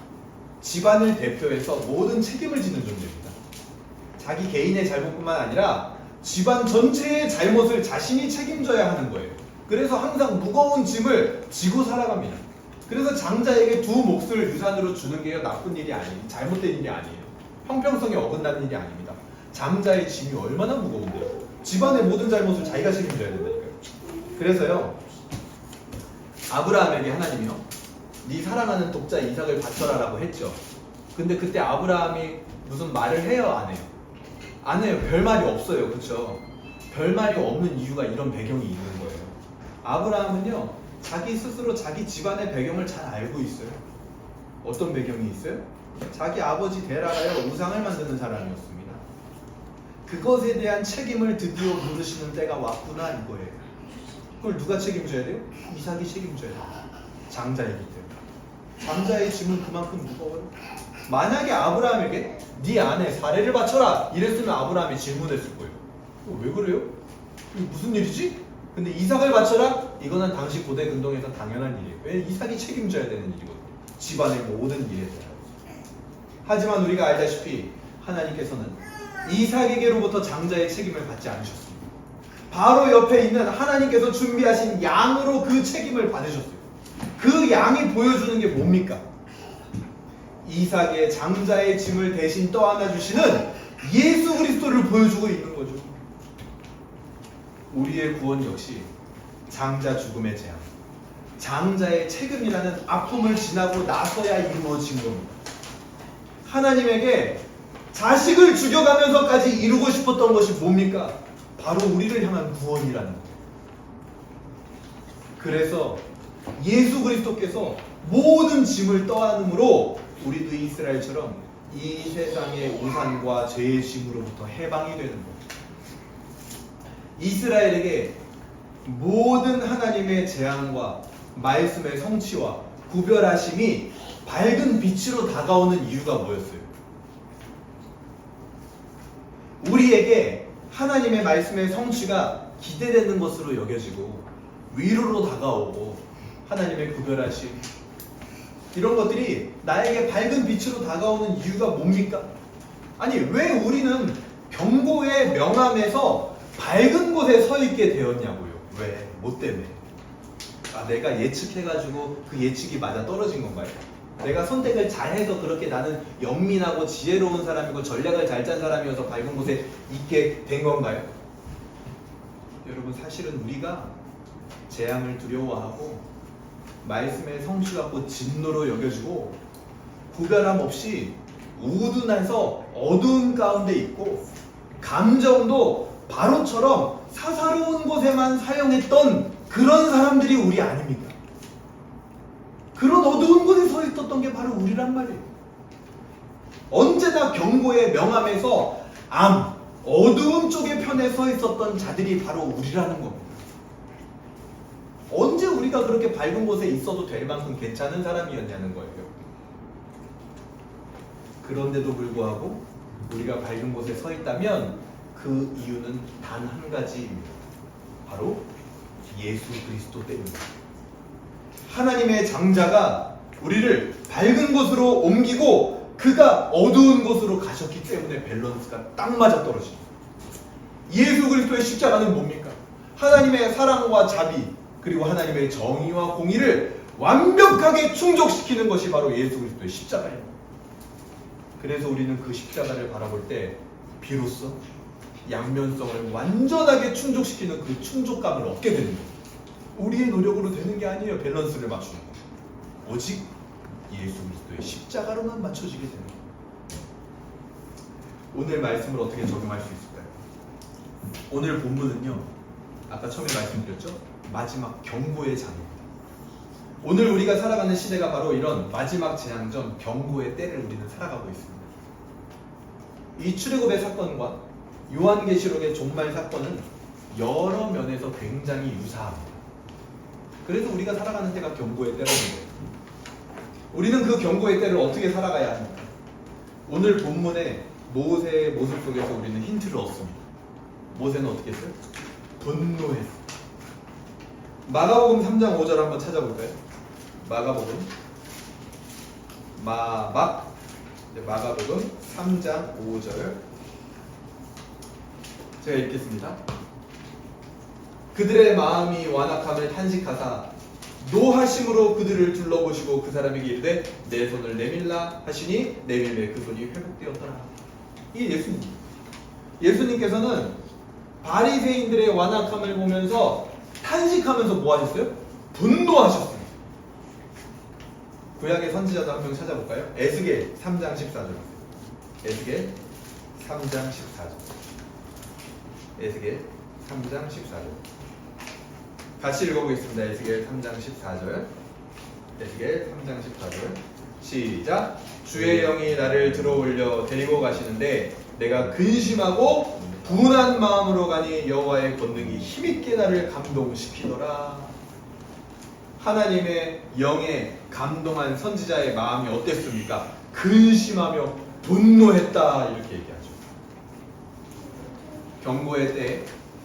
집안을 대표해서 모든 책임을 지는 존재입니다. 자기 개인의 잘못뿐만 아니라 집안 전체의 잘못을 자신이 책임져야 하는 거예요. 그래서 항상 무거운 짐을 지고 살아갑니다. 그래서 장자에게 두 몫을 유산으로 주는 게 나쁜 일이 아니에요. 잘못된 일이 아니에요. 형평성에 어긋나는 일이 아닙니다. 장자의 짐이 얼마나 무거운데요. 집안의 모든 잘못을 자기가 책임져야 된다니까요. 그래서요, 아브라함에게 하나님이요, 네 사랑하는 독자 이삭을 바쳐라 라고 했죠. 근데 그때 아브라함이 무슨 말을 해요? 안 해요? 안 해요. 별말이 없어요. 그쵸? 별말이 없는 이유가 이런 배경이 있는 거예요. 아브라함은요, 자기 스스로 자기 집안의 배경을 잘 알고 있어요. 어떤 배경이 있어요? 자기 아버지 데라가요, 우상을 만드는 사람이었습니다. 그것에 대한 책임을 드디어 물으시는 때가 왔구나 이거예요. 그걸 누가 책임져야 돼요? 이삭이 책임져야 돼요. 장자이기 때문에. 장자의 짐은 그만큼 무거워요. 만약에 아브라함에게 네 아내 사례를 바쳐라 이랬으면 아브라함이 질문했을 거예요. 왜 그래요? 이게 무슨 일이지? 근데 이삭을 바쳐라? 이거는 당시 고대 근동에서 당연한 일이에요. 왜? 이삭이 책임져야 되는 일이거든요. 집안의 모든 일에 대하여. 하지만 우리가 알다시피 하나님께서는 이삭에게로부터 장자의 책임을 받지 않으셨습니다. 바로 옆에 있는 하나님께서 준비하신 양으로 그 책임을 받으셨어요. 그 양이 보여주는 게 뭡니까? 이삭의 장자의 짐을 대신 떠안아 주시는 예수 그리스도를 보여주고 있는 거죠. 우리의 구원 역시 장자 죽음의 재앙, 장자의 책임이라는 아픔을 지나고 나서야 이루어진 겁니다. 하나님에게 자식을 죽여가면서까지 이루고 싶었던 것이 뭡니까? 바로 우리를 향한 구원이라는 거예요. 그래서 예수 그리스도께서 모든 짐을 떠안음으로 우리도 이스라엘처럼 이 세상의 우상과 죄의 짐으로부터 해방이 되는 거예요. 이스라엘에게 모든 하나님의 재앙과 말씀의 성취와 구별하심이 밝은 빛으로 다가오는 이유가 뭐였어요? 우리에게 하나님의 말씀의 성취가 기대되는 것으로 여겨지고 위로로 다가오고 하나님의 구별하심, 이런 것들이 나에게 밝은 빛으로 다가오는 이유가 뭡니까? 아니, 왜 우리는 경고의 명함에서 밝은 곳에 서 있게 되었냐고요. 왜? 뭐 때문에? 내가 예측해가지고 그 예측이 맞아 떨어진 건가요? 내가 선택을 잘해서 그렇게 나는 영민하고 지혜로운 사람이고 전략을 잘 짠 사람이어서 밝은 곳에 있게 된 건가요? 여러분, 사실은 우리가 재앙을 두려워하고 말씀의 성취 갖고 진노로 여겨지고 구별함 없이 우둔해서 어두운 가운데 있고 감정도 바로처럼 사사로운 곳에만 사용했던 그런 사람들이 우리 아닙니까? 그런 어두운 곳에 서 있었던 게 바로 우리란 말이에요. 언제나 경고의 명함에서 어두운 쪽의 편에 서 있었던 자들이 바로 우리라는 겁니다. 언제 우리가 그렇게 밝은 곳에 있어도 될 만큼 괜찮은 사람이었냐는 거예요. 그런데도 불구하고 우리가 밝은 곳에 서 있다면 그 이유는 단 한 가지입니다. 바로 예수 그리스도 때문입니다. 하나님의 장자가 우리를 밝은 곳으로 옮기고 그가 어두운 곳으로 가셨기 때문에 밸런스가 딱 맞아 떨어집니다. 예수 그리스도의 십자가는 뭡니까? 하나님의 사랑과 자비 그리고 하나님의 정의와 공의를 완벽하게 충족시키는 것이 바로 예수 그리스도의 십자가예요. 그래서 우리는 그 십자가를 바라볼 때 비로소 양면성을 완전하게 충족시키는 그 충족감을 얻게 되는 거예요. 우리의 노력으로 되는 게 아니에요. 밸런스를 맞추는 거. 오직 예수 그리스도의 십자가로만 맞춰지게 되는 거예요. 오늘 말씀을 어떻게 적용할 수 있을까요? 오늘 본문은요, 아까 처음에 말씀드렸죠? 마지막 경고의 장입니다. 오늘 우리가 살아가는 시대가 바로 이런 마지막 재앙전 경고의 때를 우리는 살아가고 있습니다. 이 출애굽의 사건과 요한계시록의 종말 사건은 여러 면에서 굉장히 유사합니다. 그래서 우리가 살아가는 때가 경고의 때라는 거예요. 우리는 그 경고의 때를 어떻게 살아가야 합니까? 오늘 본문에 모세의 모습 속에서 우리는 힌트를 얻습니다. 모세는 어떻게 했어요? 분노했어요. 마가복음 3장 5절 한번 찾아볼까요? 마가복음 마가복음 3장 5절 제가 읽겠습니다. 그들의 마음이 완악함을 탄식하사 노하심으로 그들을 둘러보시고 그 사람에게 이르되 내 손을 내밀라 하시니 내밀매 그 손이 회복되었더라. 이게 예수님. 예수님께서는 바리새인들의 완악함을 보면서 탄식하면서 뭐 하셨어요? 분노하셨어요. 구약의 선지자도 한 명 찾아볼까요? 에스겔 3장 14절. 에스겔 3장 14절. 에스겔 3장 14절. 같이 읽어보겠습니다. 에스겔 3장 14절. 에스겔 3장 14절. 시작. 주의 영이 나를 들어올려 데리고 가시는데 내가 근심하고 분한 마음으로 가니 여호와의 권능이 힘있게 나를 감동시키더라. 하나님의 영에 감동한 선지자의 마음이 어땠습니까? 근심하며 분노했다 이렇게 얘기하죠. 경고의 때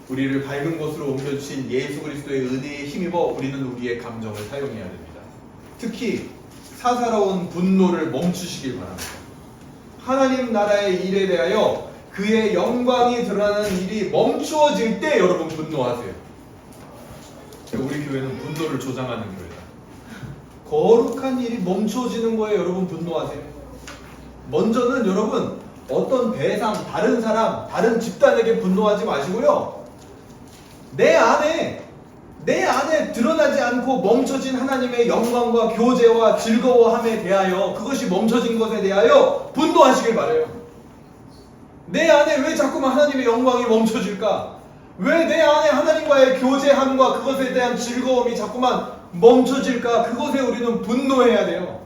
우리를 밝은 곳으로 옮겨주신 예수 그리스도의 은혜에 힘입어 우리는 우리의 감정을 사용해야 됩니다. 특히 사사로운 분노를 멈추시길 바랍니다. 하나님 나라의 일에 대하여 그의 영광이 드러나는 일이 멈추어질 때 여러분 분노하세요. 우리 교회는 분노를 조장하는 교회다. 거룩한 일이 멈추어지는 거에 여러분 분노하세요. 먼저는 여러분 어떤 대상, 다른 사람, 다른 집단에게 분노하지 마시고요. 내 안에 드러나지 않고 멈춰진 하나님의 영광과 교제와 즐거워함에 대하여 그것이 멈춰진 것에 대하여 분노하시길 바라요. 내 안에 왜 자꾸만 하나님의 영광이 멈춰질까? 왜 내 안에 하나님과의 교제함과 그것에 대한 즐거움이 자꾸만 멈춰질까? 그것에 우리는 분노해야 돼요.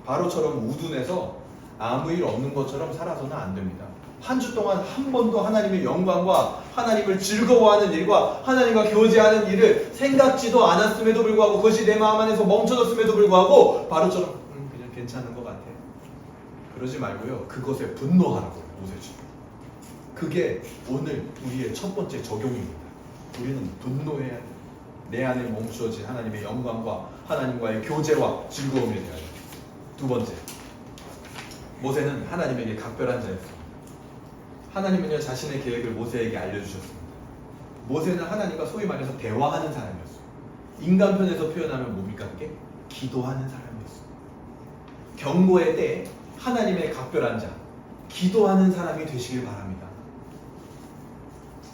바로처럼 우둔해서 아무 일 없는 것처럼 살아서는 안 됩니다. 한 주 동안 한 번도 하나님의 영광과 하나님을 즐거워하는 일과 하나님과 교제하는 일을 생각지도 않았음에도 불구하고 그것이 내 마음 안에서 멈춰졌음에도 불구하고 바로처럼 그냥 괜찮은 것 같아. 그러지 말고요. 그것에 분노하라고요. 모세처럼. 그게 오늘 우리의 첫 번째 적용입니다. 우리는 분노해야 돼. 내 안에 멈추어진 하나님의 영광과 하나님과의 교제와 즐거움에 대하여. 두 번째, 모세는 하나님에게 각별한 자였습니다. 하나님은요 자신의 계획을 모세에게 알려주셨습니다. 모세는 하나님과 소위 말해서 대화하는 사람이었어요. 인간편에서 표현하면 뭡니까 그게? 기도하는 사람이었어요. 경고의 때에 하나님의 각별한 자, 기도하는 사람이 되시길 바랍니다.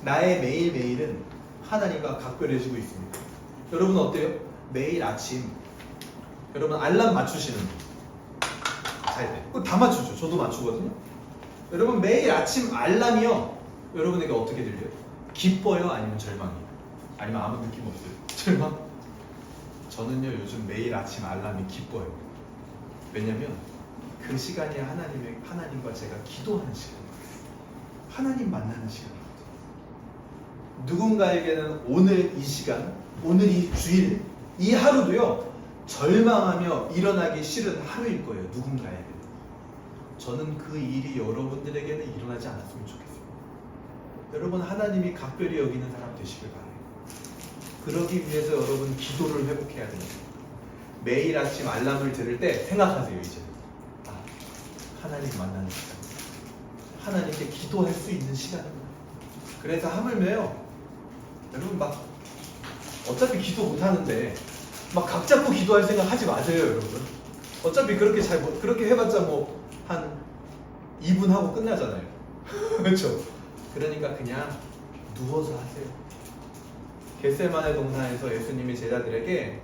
나의 매일매일은 하나님과 각별해지고 있습니다. 여러분 어때요? 매일 아침 여러분 알람 맞추시는 분 잘 때. 그거 다 맞추죠. 저도 맞추거든요. 여러분 매일 아침 알람이요. 여러분에게 어떻게 들려요? 기뻐요? 아니면 절망이요? 아니면 아무 느낌 없어요? 절망? 저는요 요즘 매일 아침 알람이 기뻐요. 왜냐면 그 시간이 하나님과 제가 기도하는 시간이에요. 하나님 만나는 시간이에요. 누군가에게는 오늘 이 시간, 오늘 이 주일, 이 하루도요 절망하며 일어나기 싫은 하루일 거예요. 누군가에게는. 저는 그 일이 여러분들에게는 일어나지 않았으면 좋겠어요. 여러분 하나님이 각별히 여기는 사람 되시길 바라요. 그러기 위해서 여러분 기도를 회복해야 됩니다. 매일 아침 알람을 들을 때 생각하세요. 이제 하나님 만나는 시간, 하나님께 기도할 수 있는 시간입니다. 그래서 하물며요 여러분 막 어차피 기도 못하는데 막 각 잡고 기도할 생각 하지 마세요. 여러분 어차피 그렇게 그렇게 해봤자 뭐 한 2분 하고 끝나잖아요. 그렇죠? 그러니까 그냥 누워서 하세요. 겟세마네 동산에서 예수님이 제자들에게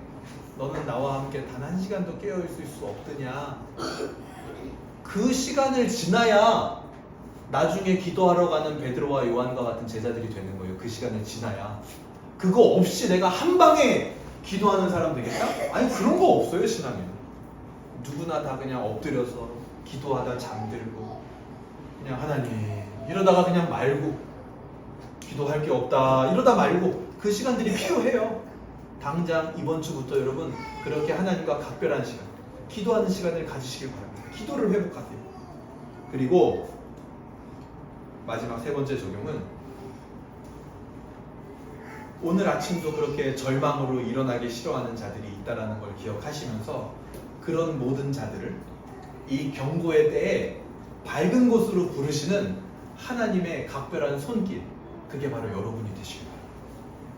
너는 나와 함께 단 1시간도 깨어있을 수 없느냐. 그 시간을 지나야 나중에 기도하러 가는 베드로와 요한과 같은 제자들이 되는 거예요. 그 시간을 지나야. 그거 없이 내가 한 방에 기도하는 사람 되겠다? 아니 그런 거 없어요. 신앙에는 누구나 다 그냥 엎드려서 기도하다 잠들고 그냥 하나님 이러다가 그냥 말고 기도할 게 없다 이러다 말고 그 시간들이 필요해요. 당장 이번 주부터 여러분 그렇게 하나님과 각별한 시간, 기도하는 시간을 가지시길 바랍니다. 기도를 회복하세요. 그리고 마지막 세 번째 적용은 오늘 아침도 그렇게 절망으로 일어나기 싫어하는 자들이 있다는 걸 기억하시면서 그런 모든 자들을 이 경고의 때에 밝은 곳으로 부르시는 하나님의 각별한 손길, 그게 바로 여러분이 되시길 바랍니다.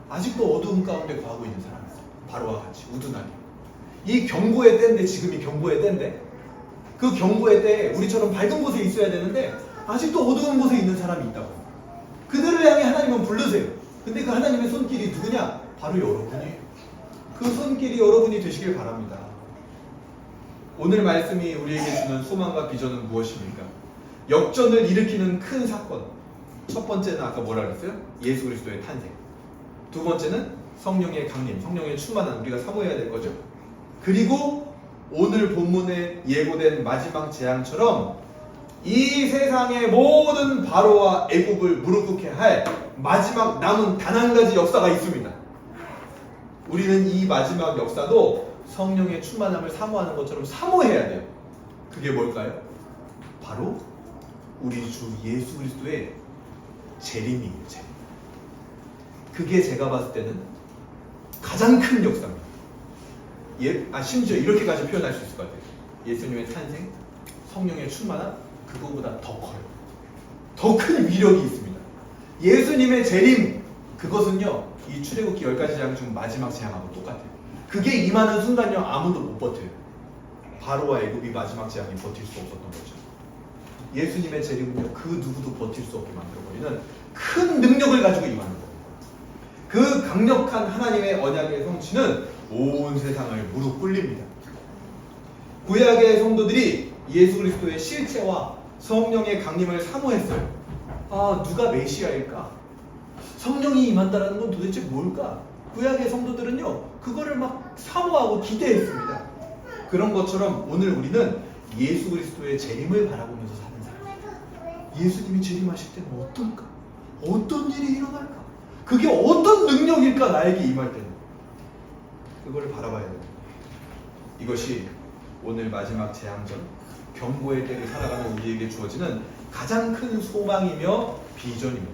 아직도 어두운 가운데 거하고 있는 사람이 있어요. 바로와 같이 우둔하게. 이 경고의 때인데, 지금이 경고의 때인데, 그 경고의 때에 우리처럼 밝은 곳에 있어야 되는데 아직도 어두운 곳에 있는 사람이 있다고. 그들을 향해 하나님은 부르세요. 근데 그 하나님의 손길이 누구냐? 바로 여러분이에요. 그 손길이 여러분이 되시길 바랍니다. 오늘 말씀이 우리에게 주는 소망과 비전은 무엇입니까? 역전을 일으키는 큰 사건. 첫 번째는 아까 뭐라 그랬어요? 예수 그리스도의 탄생. 두 번째는 성령의 강림, 성령의 충만함, 우리가 사모해야 될 거죠. 그리고 오늘 본문에 예고된 마지막 재앙처럼 이 세상의 모든 바로와 애굽을 무릎 꿇게 할 마지막 남은 단 한 가지 역사가 있습니다. 우리는 이 마지막 역사도 성령의 충만함을 사모하는 것처럼 사모해야 돼요. 그게 뭘까요? 바로 우리 주 예수 그리스도의 재림이에요. 재림. 그게 제가 봤을 때는 가장 큰 역사입니다. 심지어 이렇게까지 표현할 수 있을 것 같아요. 예수님의 탄생, 성령의 충만함, 그거보다 더 커요. 더 큰 위력이 있습니다. 예수님의 재림, 그것은요, 이 출애굽기 10가지 재앙 중 마지막 재앙하고 똑같아요. 그게 임하는 순간요, 아무도 못 버텨요. 바로와 애굽이 마지막 재앙이 버틸 수 없었던 거죠. 예수님의 재림은요, 그 누구도 버틸 수 없게 만들어버리는 큰 능력을 가지고 임하는 거예요. 그 강력한 하나님의 언약의 성취는 온 세상을 무릎 꿇립니다. 구약의 성도들이 예수 그리스도의 실체와 성령의 강림을 사모했어요. 아, 누가 메시아일까? 성령이 임한다라는 건 도대체 뭘까? 구약의 성도들은요, 그거를 막 사모하고 기대했습니다. 그런 것처럼 오늘 우리는 예수 그리스도의 재림을 바라보면서 사는 사람. 예수님이 재림하실 때는 어떨까? 어떤 일이 일어날까? 그게 어떤 능력일까? 나에게 임할 때는. 그거를 바라봐야 됩니다. 이것이 오늘 마지막 재앙전, 경고의 때를 살아가는 우리에게 주어지는 가장 큰 소망이며 비전입니다.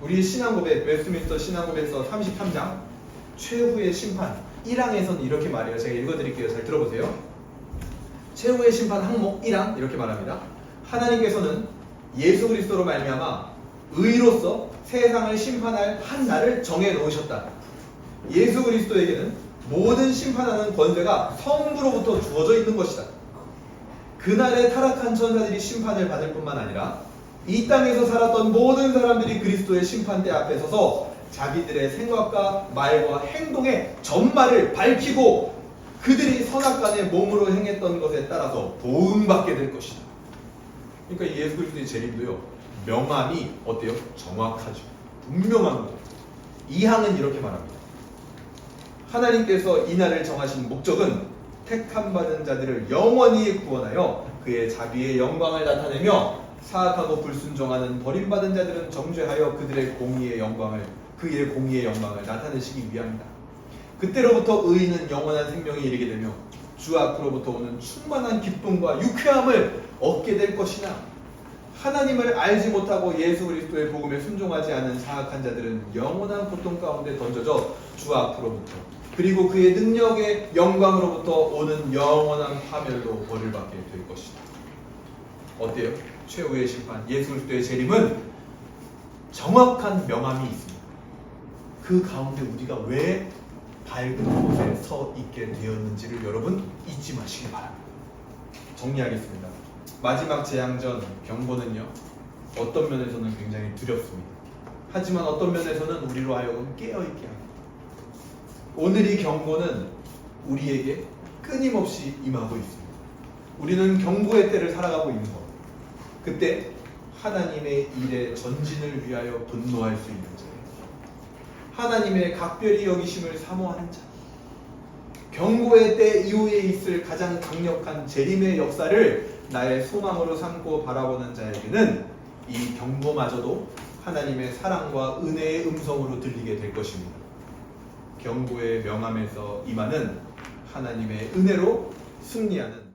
우리 신앙고백, 웨스트민스터 신앙고백서 33장 최후의 심판 1항에서는 이렇게 말해요. 제가 읽어드릴게요. 잘 들어보세요. 최후의 심판 항목 1항 이렇게 말합니다. 하나님께서는 예수 그리스도로 말미암아 의로서 세상을 심판할 한 날을 정해 놓으셨다. 예수 그리스도에게는 모든 심판하는 권세가 성부로부터 주어져 있는 것이다. 그날에 타락한 천사들이 심판을 받을 뿐만 아니라 이 땅에서 살았던 모든 사람들이 그리스도의 심판대 앞에 서서 자기들의 생각과 말과 행동의 전말을 밝히고 그들이 선악간에 몸으로 행했던 것에 따라서 보응받게 될 것이다. 그러니까 예수 그리스도의 재림도요, 명암이 어때요? 정확하죠. 분명한 거죠. 이 항은 이렇게 말합니다. 하나님께서 이 날을 정하신 목적은 택함 받은 자들을 영원히 구원하여 그의 자비의 영광을 나타내며 사악하고 불순종하는 버림받은 자들은 정죄하여 그들의 공의의 영광을, 그의 공의의 영광을 나타내시기 위함이다. 그때로부터 의인은 영원한 생명에 이르게 되며 주 앞으로부터 오는 충만한 기쁨과 유쾌함을 얻게 될 것이나 하나님을 알지 못하고 예수 그리스도의 복음에 순종하지 않은 사악한 자들은 영원한 고통 가운데 던져져 주 앞으로부터 그리고 그의 능력의 영광으로부터 오는 영원한 파멸로 벌을 받게 될 것이다. 어때요? 최후의 심판, 예수 그리스도의 재림은 정확한 명암이 있습니다. 그 가운데 우리가 왜 밝은 곳에 서 있게 되었는지를 여러분 잊지 마시기 바랍니다. 정리하겠습니다. 마지막 재앙전 경고는요, 어떤 면에서는 굉장히 두렵습니다. 하지만 어떤 면에서는 우리로 하여금 깨어있게 합니다. 오늘 이 경고는 우리에게 끊임없이 임하고 있습니다. 우리는 경고의 때를 살아가고 있는 것. 그때 하나님의 일의 전진을 위하여 분노할 수 있는 자, 하나님의 각별히 여기심을 사모하는 자, 경고의 때 이후에 있을 가장 강력한 재림의 역사를 나의 소망으로 삼고 바라보는 자에게는 이 경고마저도 하나님의 사랑과 은혜의 음성으로 들리게 될 것입니다. 경고의 명함에서 임하는 하나님의 은혜로 승리하는